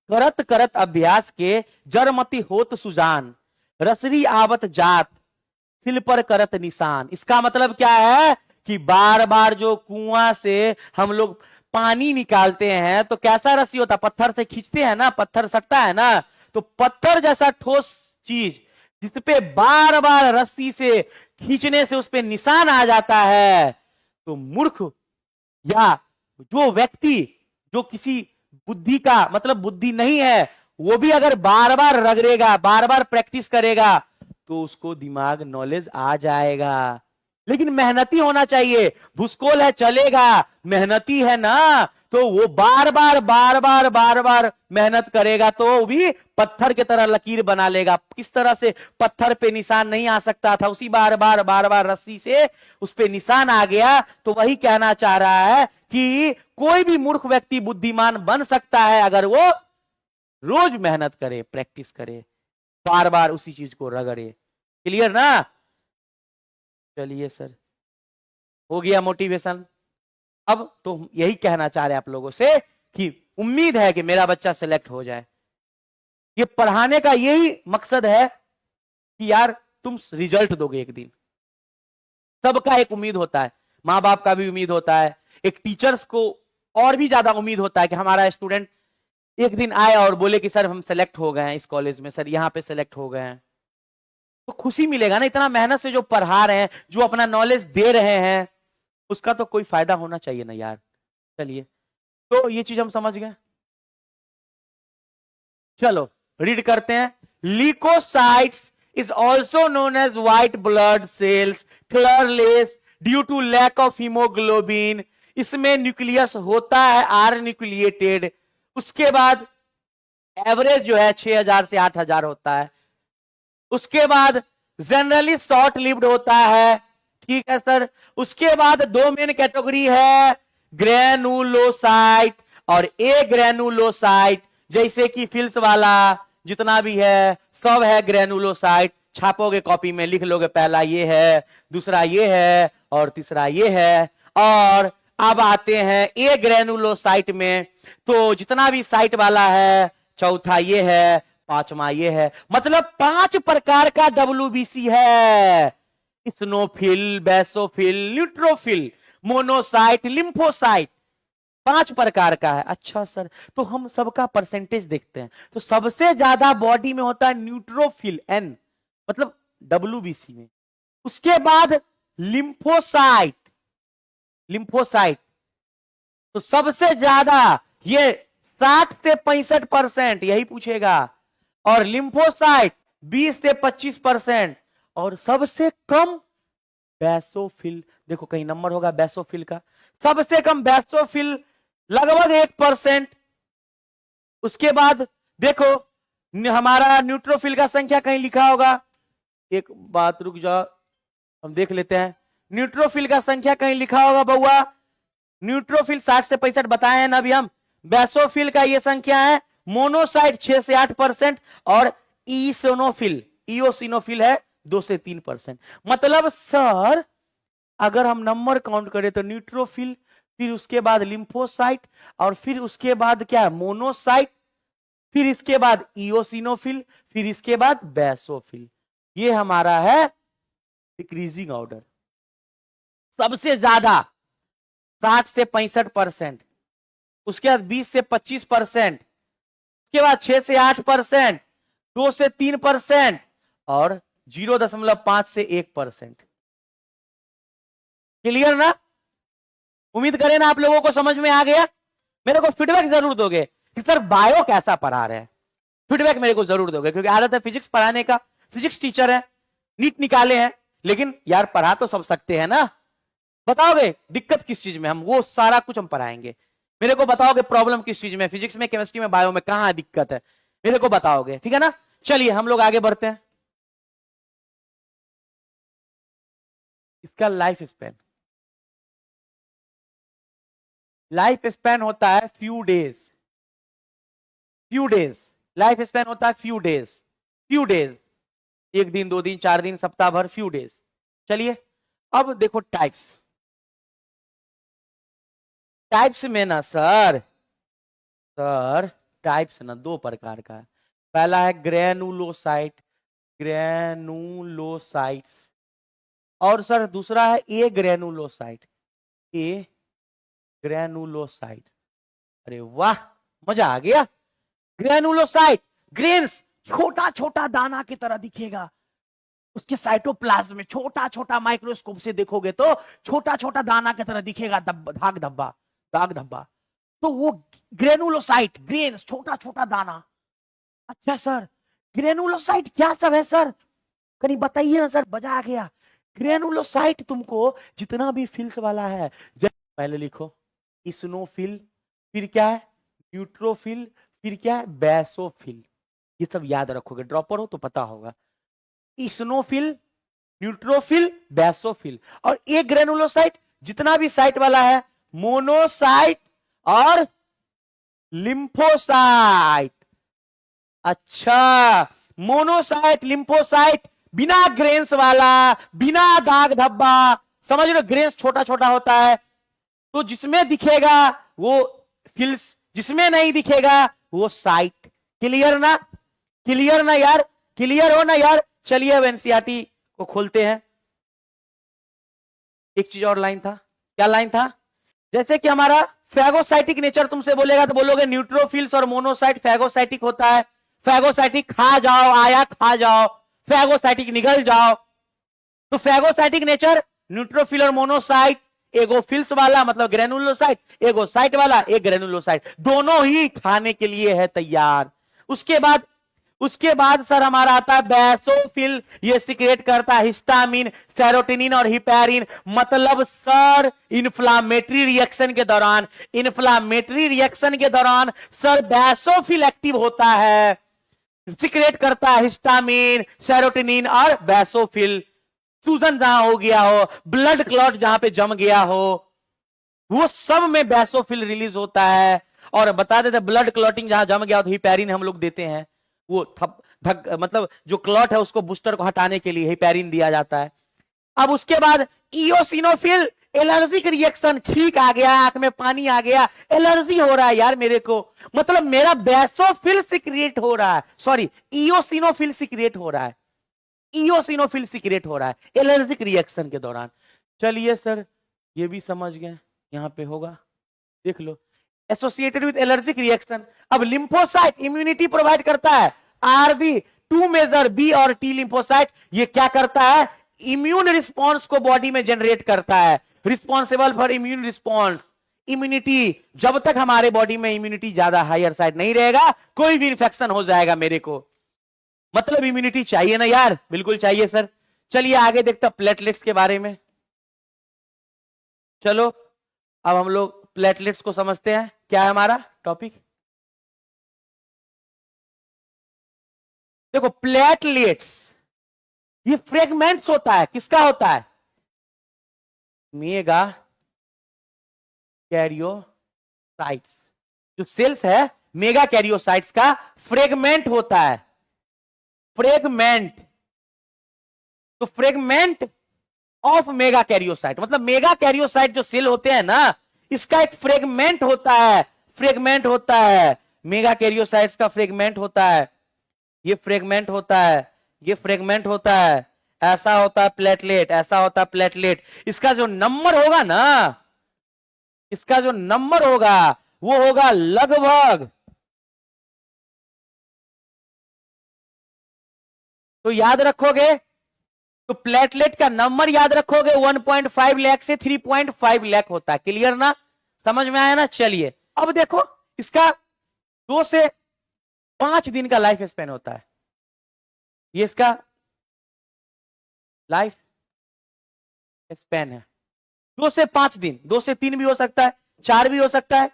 करत करत अभ्यास के जरमति होत सुजान, रसरी आवत जात सिल पर करत निशान। इसका मतलब क्या है कि बार बार जो कुआं से हम लोग पानी निकालते हैं तो कैसा रस्सी होता है, पत्थर से खींचते हैं ना, पत्थर सटता है ना, तो पत्थर जैसा ठोस चीज जिसपे बार बार रस्सी से खींचने से उस पे निशान आ जाता है, तो मूर्ख या जो व्यक्ति जो किसी बुद्धि का मतलब बुद्धि नहीं है, वो भी अगर बार बार रगड़ेगा, बार बार प्रैक्टिस करेगा तो उसको दिमाग नॉलेज आ जाएगा। लेकिन मेहनती होना चाहिए, भूसकोल है चलेगा, मेहनती है ना तो वो बार बार मेहनत करेगा तो वो भी पत्थर की तरह लकीर बना लेगा। किस तरह से पत्थर पे निशान नहीं आ सकता था, उसी बार बार रस्सी से उस पे निशान आ गया। तो वही कहना चाह रहा है कि कोई भी मूर्ख व्यक्ति बुद्धिमान बन सकता है अगर वो रोज मेहनत करे, प्रैक्टिस करे, बार बार उसी चीज को रगड़े। क्लियर ना। चलिए सर, हो गया मोटिवेशन। अब तो यही कहना चाह रहे हैं आप लोगों से कि उम्मीद है कि मेरा बच्चा सिलेक्ट हो जाए। ये पढ़ाने का यही मकसद है कि यार तुम रिजल्ट दोगे एक दिन। सबका एक उम्मीद होता है, माँ बाप का भी उम्मीद होता है, एक टीचर्स को और भी ज्यादा उम्मीद होता है कि हमारा स्टूडेंट एक दिन आए और बोले कि सर हम सेलेक्ट हो गए हैं इस कॉलेज में, सर यहाँ पे सेलेक्ट हो गए हैं। तो खुशी मिलेगा ना, इतना मेहनत से जो पढ़ा रहे हैं, जो अपना नॉलेज दे रहे हैं, उसका तो कोई फायदा होना चाहिए ना यार। चलिए, तो ये चीज हम समझ गए। चलो रीड करते हैं। Leucocytes is also known as white blood cells, colourless due to lack of haemoglobin. इसमें न्यूक्लियस होता है आर न्यूक्लिएटेड, उसके बाद एवरेज जो है 6000 से 8000 होता है। उसके बाद जनरली शॉर्ट लिव्ड होता है, ठीक है सर। उसके बाद दो मेन कैटेगरी है, ग्रेनुलोसाइट और ए ग्रेनुलोसाइट। जैसे कि फिल्स वाला जितना भी है सब है ग्रेनुलोसाइट। छापोगे कॉपी में लिख लोगे, पहला ये है, दूसरा ये है और तीसरा ये है। और अब आते हैं ए ग्रेनुलोसाइट में, तो जितना भी साइट वाला है, चौथा ये है, पांचवा ये है, मतलब 5 प्रकार का WBC है। स्नोफिल, बेसोफिल, न्यूट्रोफिल, मोनोसाइट, लिम्फोसाइट, 5 प्रकार का है। अच्छा सर, तो हम सबका परसेंटेज देखते हैं, तो सबसे ज्यादा बॉडी में होता है न्यूट्रोफिल N, मतलब WBC में। उसके बाद लिम्फोसाइट, लिम्फोसाइट तो सबसे ज्यादा ये 60 से 65%, यही पूछेगा। और लिम्फोसाइट 20 से 25%। और सबसे कम बेसोफिल, देखो कहीं नंबर होगा बेसोफिल का, सबसे कम बेसोफिल लगभग 1%। उसके बाद देखो हमारा न्यूट्रोफिल का संख्या कहीं लिखा होगा, एक बात रुक जाओ हम देख लेते हैं। न्यूट्रोफिल का संख्या कहीं लिखा होगा बउआ, न्यूट्रोफिल 60 से 65 बताए हैं ना अभी हम। बेसोफिल का ये संख्या है, मोनोसाइट 6 से 8% और ईसोनोफिल, इओसिनोफिल है 2 से 3%। मतलब सर अगर हम नंबर काउंट करें तो न्यूट्रोफिल, फिर उसके बाद लिम्फोसाइट, और फिर उसके बाद क्या, मोनोसाइट, फिर इसके बाद इओसिनोफिल, फिर इसके बाद बेसोफिल। ये हमारा है डिक्रीजिंग ऑर्डर। सबसे ज्यादा 60 से 65%, उसके बाद 20 से 25%, उसके बाद 6 से 8%, 2 से 3% और 0.5 से 1%। क्लियर ना? उम्मीद करें ना आप लोगों को समझ में आ गया। मेरे को फीडबैक जरूर दोगे कि सर बायो कैसा पढ़ा रहे हैं, फीडबैक मेरे को जरूर दोगे, क्योंकि आदत है फिजिक्स पढ़ाने का, फिजिक्स टीचर है, नीट निकाले हैं, लेकिन यार पढ़ा तो सब सकते हैं ना। बताओगे दिक्कत किस चीज में, हम वो सारा कुछ हम पढ़ाएंगे। मेरे को बताओगे प्रॉब्लम किस चीज में, फिजिक्स में, केमिस्ट्री में, बायो में कहां दिक्कत है, मेरे को बताओगे, ठीक है ना। चलिए हम लोग आगे बढ़ते हैं। इसका लाइफ स्पैन, लाइफ स्पैन होता है few days, few days life span होता है, फ्यू डेज, फ्यू डेज, 1 दिन 2 दिन 4 दिन सप्ताह भर, फ्यू डेज। चलिए अब देखो टाइप्स, टाइप्स में ना सर, सर टाइप्स ना 2 प्रकार का है। पहला है ग्रेनुलोसाइट, ग्रेनुलोसाइट्स, और सर दूसरा है ए ग्रेनुलोसाइट, ए ग्रेनुलोसाइट। अरे वाह मजा आ गया। ग्रेनुलोसाइट, ग्रेन्स छोटा छोटा दाना की तरह दिखेगा, उसके साइटोप्लाज्म में छोटा छोटा, माइक्रोस्कोप से देखोगे तो छोटा छोटा दाना की तरह दिखेगा, धाग धब्बा, दाग धब्बा, तो वो ग्रेनुलोसाइट, ग्रेन्स छोटा छोटा दाना। अच्छा सर ग्रेनुलोसाइट क्या सब है सर, कहीं बताइए ना सर, मजा आ गया। ग्रेनुलोसाइट तुमको जितना भी फिल्स वाला है, पहले लिखो स्नोफिल, फिर क्या है न्यूट्रोफिल, फिर क्या है बेसोफिल, ये सब याद रखोगे, ड्रॉपर हो तो पता होगा। स्नोफिल, न्यूट्रोफिल, बेसोफिल, और एक ग्रेनुलोसाइट जितना भी साइट वाला है, मोनोसाइट और लिम्फोसाइट। अच्छा मोनोसाइट, लिम्फोसाइट बिना ग्रेन्स वाला, बिना दाग धब्बा, समझ लो, ग्रेन्स छोटा छोटा होता है, तो जिसमें दिखेगा वो फिल्स, जिसमें नहीं दिखेगा वो साइट। क्लियर ना, क्लियर ना यार, क्लियर हो ना यार। चलिए अब एनसीईआरटी को खोलते हैं। एक चीज और लाइन था, क्या लाइन था, जैसे कि हमारा फैगोसाइटिक नेचर तुमसे बोलेगा तो बोलोगे न्यूट्रोफिल्स और मोनोसाइट फैगोसाइटिक होता है। फैगोसाइटिक खा जाओ, आया खा जाओ, फैगोसाइटिक निकल जाओ। तो फैगोसाइटिक नेचर, न्यूट्रोफिल और मोनोसाइट, एगोफिल्स वाला मतलब ग्रेनुलोसाइट, एगोसाइट वाला एक ग्रेनुलोसाइट, दोनों ही खाने के लिए है तैयार। उसके बाद सर हमारा आता है बेसोफिल, ये सिक्रेट करता है हिस्टामिन, सेरोटोनिन और हिपैरिन। मतलब सर इंफ्लामेटरी रिएक्शन के दौरान सर बेसोफिल एक्टिव होता है, सिक्रेट करता है हिस्टामिन, सेरोटोनिन और बेसोफिल। सूजन जहां हो गया हो, ब्लड क्लॉट जहां पे जम गया हो, वो सब में बेसोफिल रिलीज होता है। और बता देते ब्लड क्लॉटिंग जहां जम गया हो तो हिपैरिन हम लोग देते हैं, वो मतलब जो क्लॉट है उसको बूस्टर को हटाने के लिए हिपैरिन दिया जाता है। अब उसके बाद इओसिनोफिल, एलर्जिक रिएक्शन, छींक आ गया, आंख में पानी आ गया, एलर्जी हो रहा है यार मेरे को, मतलब मेरा बेसोफिल सिक्रिएट हो रहा है, सॉरी इओसिनोफिल सिक्रिएट हो रहा है, इओसिनोफिल सिक्रिएट हो रहा है एलर्जिक रिएक्शन के दौरान। चलिए सर ये भी समझ गए, यहां पे होगा देख लो, एसोसिएटेड विद एलर्जिक रिएक्शन। अब लिम्फोसाइट इम्यूनिटी प्रोवाइड करता है, are the two major B और टी लिम्फोसाइट, ये क्या करता है, इम्यून रिस्पॉन्स को बॉडी में जनरेट करता है, responsible for immune response. Immunity, जब तक हमारे बॉडी में इम्यूनिटी ज्यादा हायर साइड नहीं रहेगा कोई भी इंफेक्शन हो जाएगा मेरे को, मतलब इम्यूनिटी चाहिए ना यार, बिल्कुल चाहिए सर। चलिए आगे देखते हैं प्लेटलेट्स के बारे में। चलो अब हम लोग प्लेटलेट्स को समझते हैं, क्या है हमारा टॉपिक। देखो प्लेटलेट्स ये फ्रेगमेंट्स होता है, किसका होता है, मेगा कैरियोसाइट्स, जो सेल्स है मेगा कैरियोसाइट्स का फ्रेगमेंट होता है, फ्रेगमेंट। तो फ्रेगमेंट ऑफ मेगा कैरियोसाइट, मतलब मेगा कैरियोसाइट जो सेल होते हैं ना, इसका एक फ्रेगमेंट होता है, फ्रेगमेंट होता है मेगा कैरियोसाइट्स का, फ्रेगमेंट होता है, ये फ्रेगमेंट होता है, ये फ्रेगमेंट होता है, ऐसा होता है प्लेटलेट, ऐसा होता है प्लेटलेट। इसका जो नंबर होगा ना, इसका जो नंबर होगा वो होगा लगभग, तो याद रखोगे, तो प्लेटलेट का नंबर याद रखोगे 1.5 लाख से 3.5 लाख होता है, क्लियर ना, समझ में आया ना। चलिए अब देखो इसका 2 से 5 दिन का लाइफ स्पेन होता है, ये इसका लाइफ स्पेन है, 2 से 5 दिन, 2 से 3 भी हो सकता है, 4 भी हो सकता है,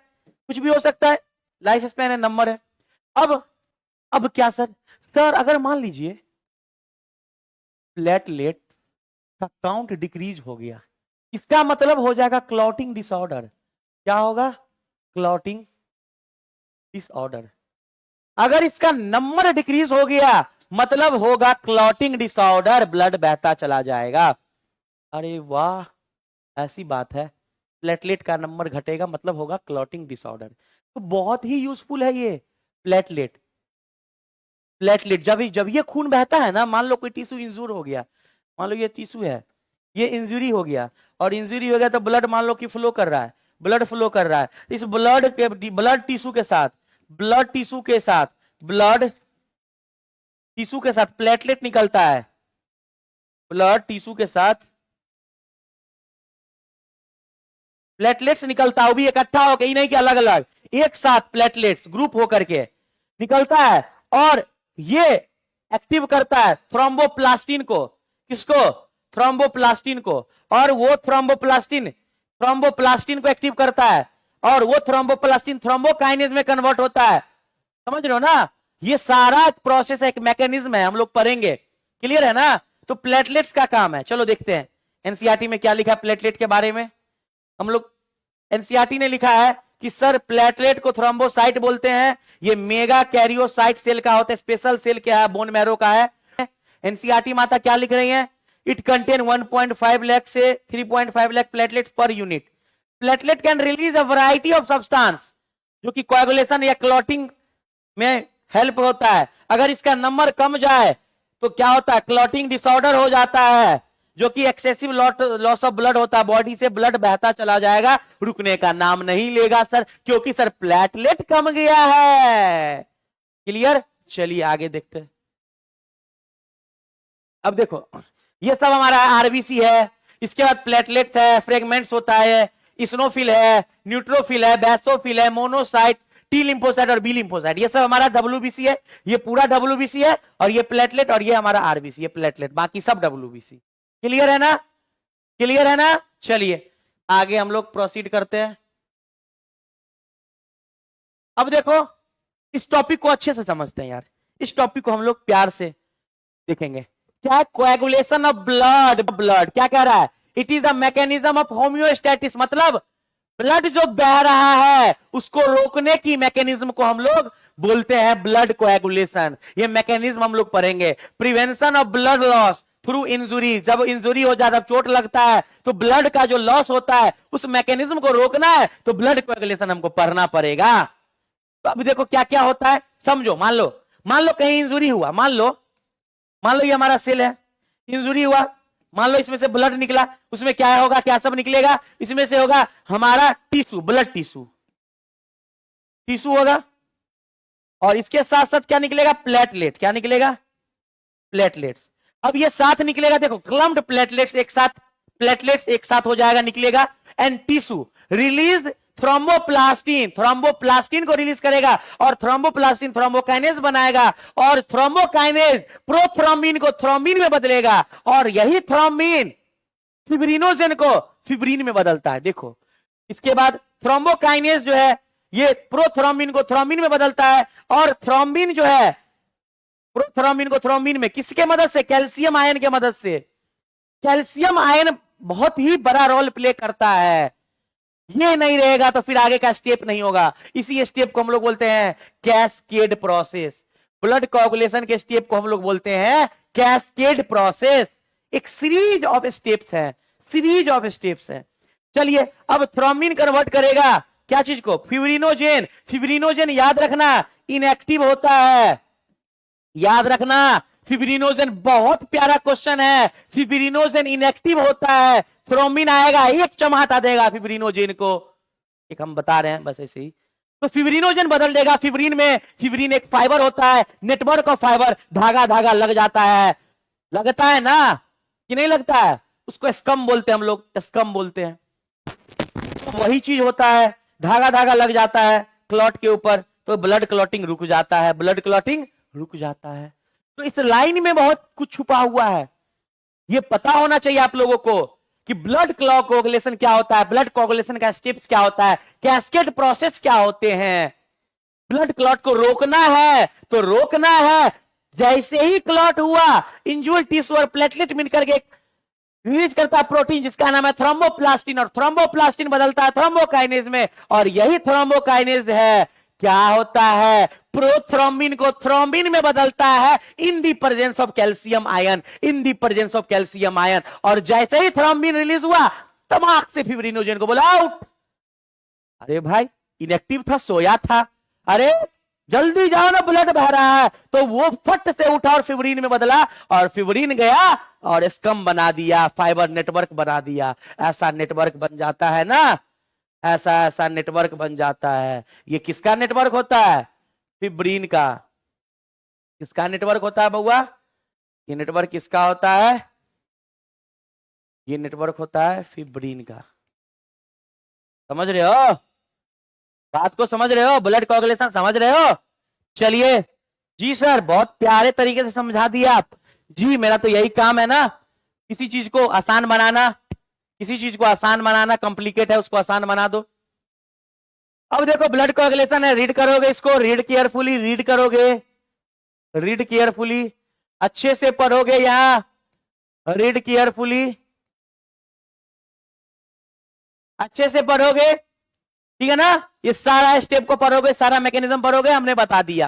कुछ भी हो सकता है, लाइफ स्पेन है, नंबर है। अब क्या सर, सर अगर मान लीजिए प्लेटलेट का काउंट डिक्रीज हो गया, इसका मतलब हो जाएगा क्लॉटिंग डिसऑर्डर। क्या होगा, क्लॉटिंग डिसऑर्डर। अगर इसका नंबर डिक्रीज हो गया मतलब होगा क्लॉटिंग डिसऑर्डर, ब्लड बहता चला जाएगा। अरे वाह, ऐसी बात है, प्लेटलेट का नंबर घटेगा मतलब होगा क्लॉटिंग डिसऑर्डर। तो बहुत ही यूजफुल है ये प्लेटलेट। प्लेटलेट जब ये खून बहता है ना, मान लो कोई टिश्यू इंजूर हो गया, मान लो ये टिश्यू है, ये इंजरी हो गया, और इंजरी हो गया तो ब्लड मान लो कि फ्लो कर रहा है, ब्लड फ्लो कर रहा है, इस ब्लड टिश्यू के साथ, ब्लड टिश्यू के साथ, ब्लड टिश्यू के साथ प्लेटलेट निकलता है, ब्लड टिश्यू के साथ प्लेटलेट्स निकलता है, वो भी इकट्ठा होकर, ही नहीं कि अलग अलग, एक साथ प्लेटलेट्स ग्रुप होकर के निकलता है, और ये एक्टिव करता है थ्रोम्बोप्लास्टिन को, किसको, थ्रोम्बोप्लास्टिन को, और वो थ्रोम्बोप्लास्टिन को एक्टिव करता है, और वो थ्रोम्बोप्लास्टिन थ्रोम्बोकाइनेज में कन्वर्ट होता है। समझ रहे हो ना, ये सारा प्रोसेस एक मैकेनिज्म है, हम लोग पढ़ेंगे, क्लियर है ना। तो प्लेटलेट्स का काम है, चलो देखते हैं एनसीईआरटी में क्या लिखा है प्लेटलेट के बारे में। हम लोग एनसीईआरटी ने लिखा है कि सर प्लेटलेट को थ्रोम्बोसाइट बोलते हैं, ये मेगा कैरियोसाइट सेल का होता है, स्पेशल सेल क्या है, बोन मैरो का है। एनसीईआरटी माता क्या लिख रही है, इट कंटेन 1.5 लाख से 3.5 lakh platelets per unit. Platelet can release a variety of substance जो कि कोएगुलेशन या क्लॉटिंग में हेल्प होता है। अगर इसका नंबर कम जाए तो क्या होता है, क्लॉटिंग डिसऑर्डर हो जाता है, जो कि एक्सेसिव लॉस ऑफ ब्लड होता है, बॉडी से ब्लड बहता चला जाएगा, रुकने का नाम नहीं लेगा सर, क्योंकि सर प्लेटलेट कम गया है। क्लियर, चलिए आगे देखते हैं। अब देखो ये सब हमारा आरबीसी है, इसके बाद प्लेटलेट्स है, फ्रेगमेंट्स होता है, इस्नोफिल है, न्यूट्रोफिल है, बैसोफिल है, मोनोसाइट, टी लिम्फोसाइट और बी लिम्फोसाइट, ये सब हमारा डब्ल्यूबीसी है, ये पूरा डब्ल्यूबीसी है, और ये प्लेटलेट और ये हमारा आरबीसी, ये प्लेटलेट, बाकी सब डब्ल्यूबीसी। क्लियर है ना? क्लियर है ना? चलिए आगे हम लोग प्रोसीड करते हैं। अब देखो इस टॉपिक को अच्छे से समझते हैं यार, इस टॉपिक को हम लोग प्यार से देखेंगे। क्या? Coagulation of blood. ब्लड क्या कह रहा है? It is the mechanism of homeostasis, मतलब ब्लड जो बह रहा है उसको रोकने की मैकेनिज्म को हम लोग बोलते हैं ब्लड कोएगुलेशन। ये मैकेनिज्म हम लोग पढ़ेंगे। Prevention of blood loss through injury, जब इंजुरी हो जाता है, चोट लगता है तो ब्लड का जो लॉस होता है उस मैकेनिज्म को रोकना है तो ब्लड कोएगुलेशन हमको पढ़ना पड़ेगा। तो अब देखो क्या क्या होता है, समझो। मान लो कहीं इंजुरी हुआ, मान लो ये हमारा सेल है, इंजुरी हुआ, मान लो इसमें से ब्लड निकला, उसमें क्या होगा, क्या सब निकलेगा? इसमें से होगा हमारा टिश्यू, ब्लड टिश्यू होगा, और इसके साथ साथ क्या निकलेगा? प्लेटलेट। क्या निकलेगा? प्लेटलेट्स। अब ये साथ निकलेगा, देखो क्लम्प्ड प्लेटलेट्स एक साथ हो जाएगा, निकलेगा, and tissue release thromboplastin, thromboplastin को रिलीज करेगा, और थ्रोम्बोप्लास्टिन थ्रोम्बोकाइनेज बनाएगा, और थ्रोम्बोकाइनेज प्रोथ्रोम्बिन को थ्रोम्बिन में बदलेगा, और यही थ्रोम्बिन फिब्रिनोजेन को फिब्रिन में बदलता है। देखो इसके बाद थ्रोम्बोकाइनेज जो है ये प्रोथ्रोम्बिन को थ्रोम्बिन में बदलता है, और थ्रोम्बिन जो है प्रोथ्रोम्बिन को थ्रोम्बिन में किसके मदद से? कैल्शियम आयन के मदद से। कैल्शियम आयन बहुत ही बड़ा रोल प्ले करता है, ये नहीं रहेगा तो फिर आगे का स्टेप नहीं होगा। इसी स्टेप को हम लोग बोलते हैं कैस्केड प्रोसेस। ब्लड कोएगुलेशन के स्टेप को हम लोग बोलते हैं कैस्केड प्रोसेस। एक सीरीज ऑफ स्टेप्स है, चलिए अब थ्रोम्बिन कन्वर्ट करेगा क्या चीज को? फिब्रिनोजेन। फिब्रिनोजेन याद रखना इनएक्टिव होता है, याद रखना फिब्रिनोजेन, बहुत प्यारा क्वेश्चन है। फिब्रिनोजेन इनएक्टिव होता है, थ्रोम्बिन आएगा एक चमाटा देगा फिब्रिनोजेन को, एक हम बता रहे हैं बस ऐसे ही। तो फिब्रिनोजेन बदल देगा फिब्रिन में। फिब्रिन एक फाइबर होता है, नेटवर्क ऑफ फाइबर, धागा लग जाता है, लगता है ना कि नहीं लगता है? उसको स्कम बोलते हैं हम लोग, स्कम बोलते हैं। तो वही चीज होता है, धागा लग जाता है क्लॉट के ऊपर, तो ब्लड क्लॉटिंग रुक जाता है, ब्लड क्लॉटिंग रुक जाता है। तो इस लाइन में बहुत कुछ छुपा हुआ है, ये पता होना चाहिए आप लोगों को कि ब्लड कोएगुलेशन क्या होता है, ब्लड कोएगुलेशन का स्टेप्स क्या होता है, कैस्केड प्रोसेस क्या होते हैं। ब्लड क्लॉट को रोकना है तो रोकना है, जैसे ही क्लॉट हुआ इंज्यूर्ड टिश्यू और प्लेटलेट मिलकर के रिलीज करता है प्रोटीन जिसका नाम है थ्रोम्बोप्लास्टिन, और थ्रोम्बोप्लास्टिन बदलता है थ्रोम्बोकाइनेज में, और यही थ्रोम्बोकाइनेज है क्या होता है? प्रोथ्रोम्बिन को थ्रोम्बिन में बदलता है in the presence of calcium ion, in the presence of calcium ion. और जैसे ही थ्रोम्बिन रिलीज हुआ तमाक से फिब्रिनोजेन को बोला आउट। अरे भाई इनएक्टिव था, सोया था, अरे जल्दी जाओ ना ब्लड बह रहा है, तो वो फट से उठा और फिब्रिन में बदला, और फिब्रिन गया और स्कम बना दिया, फाइबर नेटवर्क बना दिया। ऐसा नेटवर्क बन जाता है ना, ऐसा नेटवर्क बन जाता है। ये किसका नेटवर्क होता है? फिब्रिन का। किसका नेटवर्क होता है बउआ? ये नेटवर्क किसका होता है? ये नेटवर्क होता है फिब्रिन का। समझ रहे हो बात को? समझ रहे हो? ब्लड कोएगुलेशन समझ रहे हो? चलिए जी सर, बहुत प्यारे तरीके से समझा दिया आप जी। मेरा तो यही काम है ना, किसी चीज को आसान बनाना, किसी चीज को आसान बनाना, कॉम्प्लिकेट है उसको आसान बना दो। अब देखो ब्लड कोएगुलेशन है, रीड करोगे इसको, रीड केयरफुली, रीड करोगे, रीड केयरफुली, अच्छे से पढ़ोगे यहां, रीड केयरफुली, अच्छे से पढ़ोगे, ठीक है ना? ये सारा स्टेप को पढ़ोगे, सारा मैकेनिज्म पढ़ोगे, हमने बता दिया।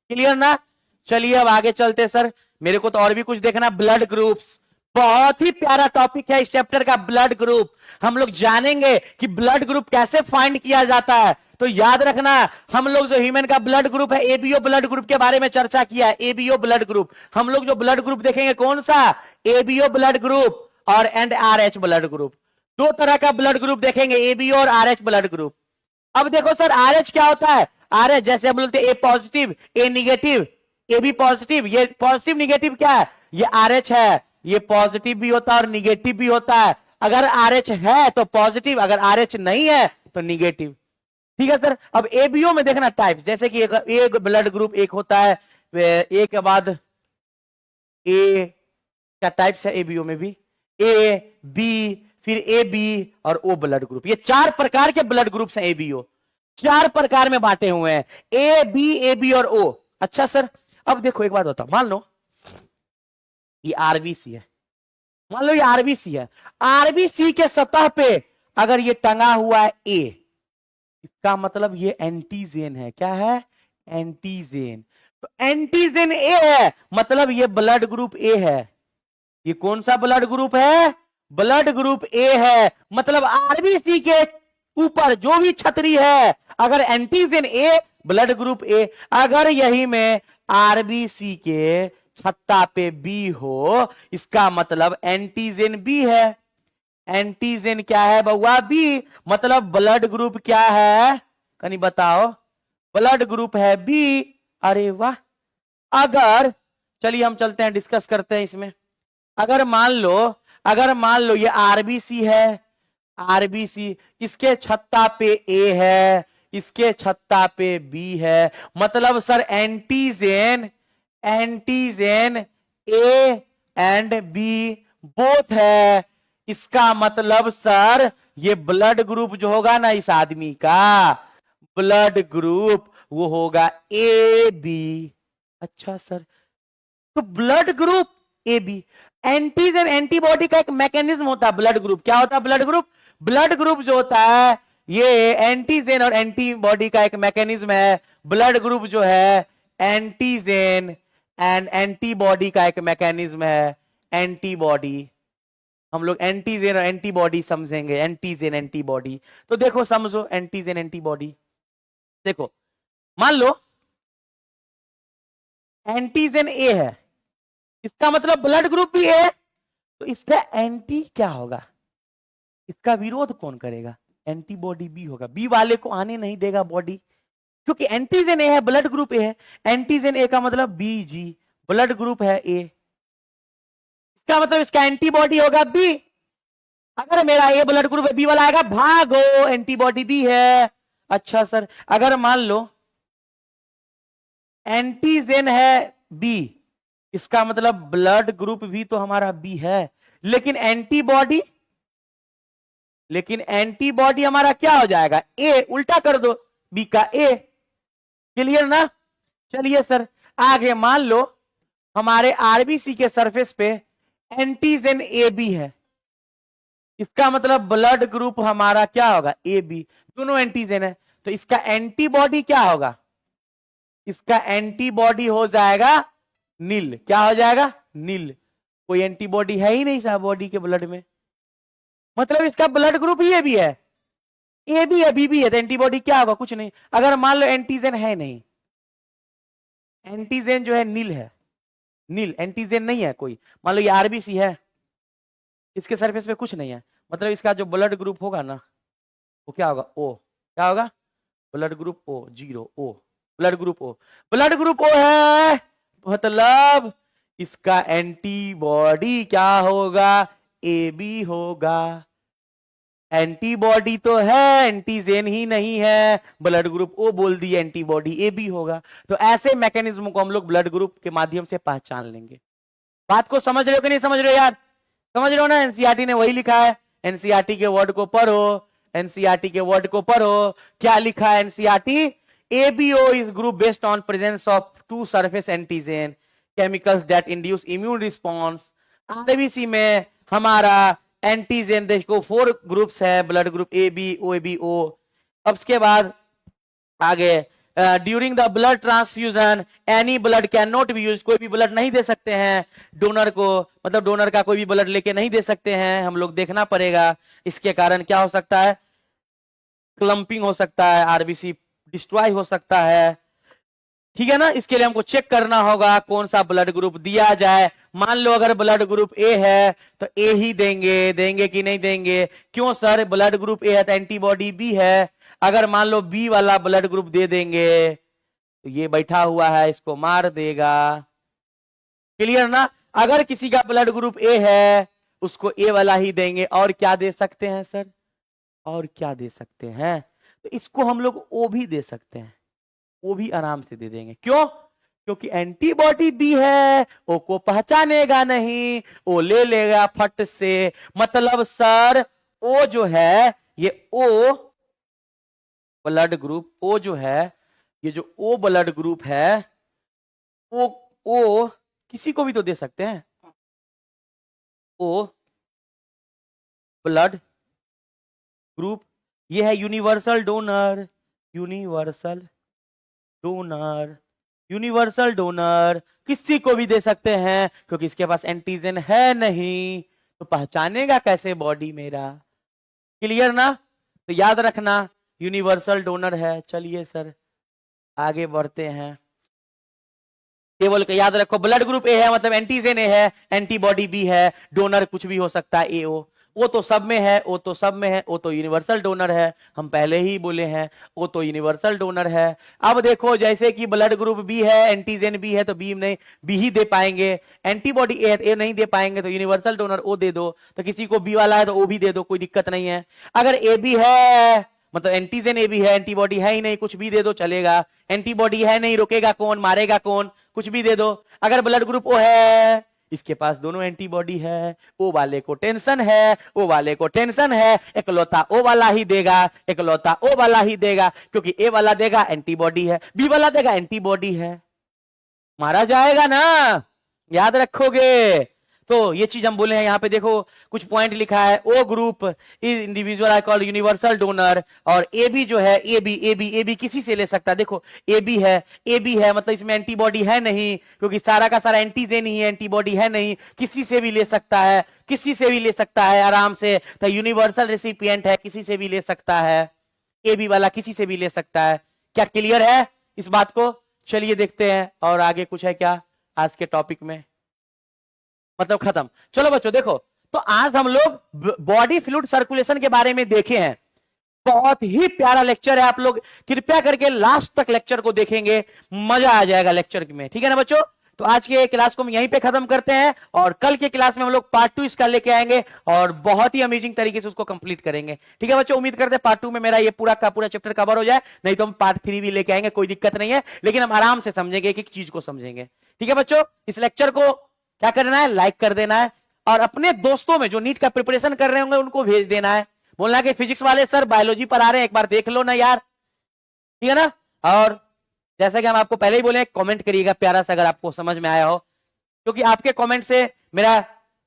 क्लियर ना? चलिए अब आगे चलते सर, मेरे को तो और भी कुछ देखना। ब्लड ग्रुप्स बहुत ही प्यारा टॉपिक है इस चैप्टर का, ब्लड ग्रुप। हम लोग जानेंगे कि ब्लड ग्रुप कैसे फाइंड किया जाता है। तो याद रखना, हम लोग जो ह्यूमन का ब्लड ग्रुप है, एबीओ ब्लड ग्रुप के बारे में चर्चा किया है। एबीओ ब्लड ग्रुप, हम लोग जो ब्लड ग्रुप देखेंगे कौन सा? एबीओ ब्लड ग्रुप और एंड आरएच ब्लड ग्रुप। दो तरह का ब्लड ग्रुप देखेंगे, एबीओ और आरएच ब्लड ग्रुप। अब देखो सर आरएच क्या होता है? आरएच जैसे हम बोलते हैं A positive, A negative, A B positive. ये पॉजिटिव निगेटिव क्या है? ये RH है, ये पॉजिटिव भी होता है और निगेटिव भी होता है। अगर RH है तो पॉजिटिव, अगर RH नहीं है तो निगेटिव। ठीक है सर। अब एबीओ में देखना टाइप, जैसे कि एक ब्लड ग्रुप एक होता है, ए के बाद ए का टाइप्स है एबीओ में भी, ए बी फिर ए बी और ओ ब्लड ग्रुप। ये 4 प्रकार के ब्लड ग्रुप्स हैं एबीओ, 4 प्रकार में बांटे हुए हैं, ए बी ए बी और ओ। अच्छा सर, अब देखो एक बात बताओ, मान लो ये आरबीसी है, मान लो ये आरबीसी है, आरबीसी के सतह पे अगर ये टंगा हुआ है ए, इसका मतलब ये एंटीजेन है। क्या है? एंटीजेन। तो एंटीजेन ए है, मतलब ये ब्लड ग्रुप ए है। ये कौन सा ब्लड ग्रुप है? ब्लड ग्रुप ए है। मतलब आरबीसी के ऊपर जो भी छतरी है, अगर एंटीजेन ए ब्लड ग्रुप ए, अगर यही में आरबीसी के छत्ता पे बी हो, इसका मतलब एंटीजेन बी है। एंटीजेन क्या है बउआ? बी। मतलब ब्लड ग्रुप क्या है? कहीं बताओ। ब्लड ग्रुप है बी। अरे वाह। अगर, चलिए हम चलते हैं, डिस्कस करते हैं इसमें। अगर मान लो ये आरबीसी है, आरबीसी, इसके छत्ता पे ए है, इसके छत्ता पे बी है, मतलब sir antigen A and B both है। इसका मतलब सर ये ब्लड ग्रुप जो होगा ना इस आदमी का, ब्लड ग्रुप वो होगा ए बी। अच्छा सर, तो blood group A B, antigen antibody का एक मैकेनिज्म होता है ब्लड ग्रुप। क्या होता है ब्लड ग्रुप? ब्लड ग्रुप जो होता है ये एंटीजन और एंटीबॉडी का एक मैकेनिज्म है। ब्लड ग्रुप जो है एंटीजन एंड एंटीबॉडी का एक मैकेनिज्म है। एंटीबॉडी, हम लोग एंटीजन और एंटीबॉडी समझेंगे। एंटीजन एंटीबॉडी, तो देखो समझो एंटीजन एंटीबॉडी। देखो मान लो एंटीजन ए है, इसका मतलब ब्लड ग्रुप भी है, तो इसका एंटी क्या होगा? इसका विरोध कौन करेगा? एंटीबॉडी बी होगा। बी वाले को आने नहीं देगा बॉडी, क्योंकि एंटीजन ए है, ब्लड ग्रुप ए है। एंटीजन ए का मतलब बी जी, ब्लड ग्रुप है ए, इसका मतलब इसका एंटीबॉडी होगा बी। अगर मेरा ए ब्लड ग्रुप है, बी वाला आएगा भागो, एंटीबॉडी बी है। अच्छा सर, अगर मान लो एंटीजन है बी, इसका मतलब ब्लड ग्रुप भी तो हमारा बी है, लेकिन एंटीबॉडी हमारा क्या हो जाएगा? ए। उल्टा कर दो बी का ए। क्लियर ना? चलिए सर आगे, मान लो हमारे आरबीसी के सरफेस पे एंटीजन ए बी है, इसका मतलब ब्लड ग्रुप हमारा क्या होगा? A B. दोनों एंटीजन है, तो इसका एंटीबॉडी क्या होगा? इसका एंटीबॉडी हो जाएगा नील। क्या हो जाएगा? नील। कोई एंटीबॉडी है ही नहीं साहब बॉडी के ब्लड में, मतलब इसका ब्लड ग्रुप ही ए बी है। ए बी है बी बी है, तो एंटीबॉडी क्या होगा? कुछ नहीं। अगर मान लो एंटीजन है नहीं, एंटीजन जो है नील है, नील एंटीजन नहीं है कोई, मान लो ये आरबीसी है, इसके सरफेस पे कुछ नहीं है, मतलब इसका जो ब्लड ग्रुप होगा ना वो क्या होगा? ओ। क्या होगा? Blood group O, zero O, blood group O. Blood group O है, मतलब इसका एंटीबॉडी क्या होगा? ए बी होगा। एंटीबॉडी तो है, एंटीजेन ही नहीं है, ब्लड ग्रुप ओ बोल दिए, एंटीबॉडी ए बी होगा। तो ऐसे मैकेनिज्म को हम लोग ब्लड ग्रुप के माध्यम से पहचान लेंगे। बात को समझ रहे हो कि नहीं समझ रहे हो यार? समझ रहे हो ना? एनसीईआरटी ने वही लिखा है, एनसीईआरटी के वर्ड को पढ़ो, एनसीईआरटी के वर्ड को पढ़ो। क्या लिखा है NCERT? ABO is group based on presence of two surface antigen chemicals that induce immune response. RBC में हमारा एंटीजन देखो 4 ग्रुप्स है, blood group A B O A B O. अब उसके बाद आगे during the blood transfusion any blood can not be use, कोई भी ब्लड नहीं दे सकते हैं डोनर को, मतलब डोनर का कोई भी ब्लड लेके नहीं दे सकते हैं, हम लोग देखना पड़ेगा। इसके कारण क्या हो सकता है? क्लंपिंग हो सकता है, आरबीसी डिस्ट्रॉय हो सकता है। ठीक है ना? इसके लिए हमको चेक करना होगा कौन सा ब्लड ग्रुप दिया जाए। मान लो अगर ब्लड ग्रुप ए है तो ए ही देंगे कि नहीं देंगे? क्यों सर? ब्लड ग्रुप ए है तो एंटीबॉडी बी है। अगर मान लो बी वाला ब्लड ग्रुप दे देंगे तो ये बैठा हुआ है, इसको मार देगा। क्लियर ना? अगर किसी का ब्लड ग्रुप ए है उसको ए वाला ही देंगे। और क्या दे सकते हैं सर? और क्या दे सकते हैं? तो इसको हम लोग ओ भी दे सकते हैं, ओ भी आराम से दे देंगे। क्यों? क्योंकि एंटीबॉडी बी है, ओ को पहचानेगा नहीं, ओ ले लेगा फट से। मतलब सर ओ जो है ये ओ ब्लड ग्रुप, ओ जो है ये जो ओ ब्लड ग्रुप है ओ किसी को भी तो दे सकते हैं। ओ ब्लड ग्रुप ये है universal donor, universal donor, universal donor किसी को भी दे सकते हैं क्योंकि इसके पास एंटीजन है नहीं, तो पहचानेगा कैसे बॉडी मेरा? क्लियर ना? तो याद रखना यूनिवर्सल डोनर है। चलिए सर आगे बढ़ते हैं। टेबल के याद रखो, ब्लड ग्रुप ए है मतलब एंटीजन ए है, एंटीबॉडी बी है, डोनर कुछ भी हो सकता है ए ओ तो सब में है, ओ तो सब में है, ओ तो यूनिवर्सल डोनर है। हम पहले ही बोले हैं ओ तो यूनिवर्सल डोनर है। अब देखो जैसे कि ब्लड ग्रुप बी है, एंटीजन बी है, तो बी नहीं, बी ही दे पाएंगे। एंटीबॉडी ए है, ए नहीं दे पाएंगे, तो यूनिवर्सल डोनर ओ दे दो। तो किसी को बी वाला है तो ओ भी दे दो, कोई दिक्कत नहीं है। अगर ए बी है मतलब एंटीजन ए भी है, एंटीबॉडी है ही नहीं, कुछ भी दे दो चलेगा। एंटीबॉडी है नहीं, रोकेगा कौन, मारेगा कौन, कुछ भी दे दो। अगर ब्लड ग्रुप ओ है, इसके पास दोनों एंटीबॉडी है, ओ वाले को टेंशन है, ओ वाले को टेंशन है, एकलौता ओ वाला ही देगा, एकलौता ओ वाला ही देगा, क्योंकि ए वाला देगा एंटीबॉडी है, बी वाला देगा एंटीबॉडी है, मारा जाएगा ना? याद रखोगे? तो ये चीज हम बोले हैं। यहां पे देखो कुछ पॉइंट लिखा है, O group is individual I called universal donor. और ए बी जो है, ए बी किसी से ले सकता है। देखो ए बी है मतलब इसमें एंटीबॉडी है नहीं, क्योंकि सारा का सारा एंटीजन ही है, एंटीबॉडी है नहीं, किसी से भी ले सकता है, किसी से भी ले सकता है आराम से। तो यूनिवर्सल रेसिपिएंट है, किसी से भी ले सकता है, ए बी वाला किसी से भी ले सकता है। क्या क्लियर है इस बात को? चलिए देखते हैं और आगे कुछ है क्या आज के टॉपिक में, मतलब खत्म। चलो बच्चों देखो, तो आज हम लोग बॉडी फ्लूइड सर्कुलेशन के बारे में देखे हैं। बहुत ही प्यारा लेक्चर है, आप लोग कृपया करके लास्ट तक लेक्चर को देखेंगे, मजा आ जाएगा लेक्चर में। ठीक है ना बच्चों? तो आज के क्लास को हम यहीं पे खत्म करते हैं और कल के क्लास में हम लोग पार्ट 2 इसका लेके आएंगे और बहुत ही अमेजिंग तरीके से उसको कंप्लीट करेंगे। ठीक है बच्चों? उम्मीद करते हैं पार्ट 2 में मेरा ये पूरा का पूरा चैप्टर कवर हो जाए, नहीं तो हम पार्ट 3 भी लेके आएंगे, कोई दिक्कत नहीं है, लेकिन हम आराम से समझेंगे, एक एक चीज को समझेंगे। ठीक है बच्चों? इस लेक्चर को क्या करना है, लाइक कर देना है और अपने दोस्तों में जो नीट का प्रिपरेशन कर रहे होंगे उनको भेज देना है, बोलना है कि फिजिक्स वाले सर बायोलॉजी पर आ रहे हैं, एक बार देख लो ना यार। ठीक है ना? और जैसा कि हम आपको पहले ही बोले, कमेंट करिएगा प्यारा सा अगर आपको समझ में आया हो, क्योंकि आपके कमेंट से मेरा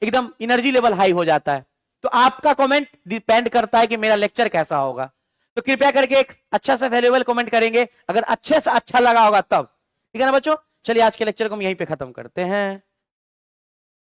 एकदम एनर्जी लेवल हाई हो जाता है। तो आपका कमेंट डिपेंड करता है कि मेरा लेक्चर कैसा होगा। तो कृपया करके एक अच्छा सा वैल्यूएबल कमेंट करेंगे अगर अच्छे से अच्छा लगा होगा तब। ठीक है ना बच्चों? चलिए आज के लेक्चर को हम यहीं पे खत्म करते हैं।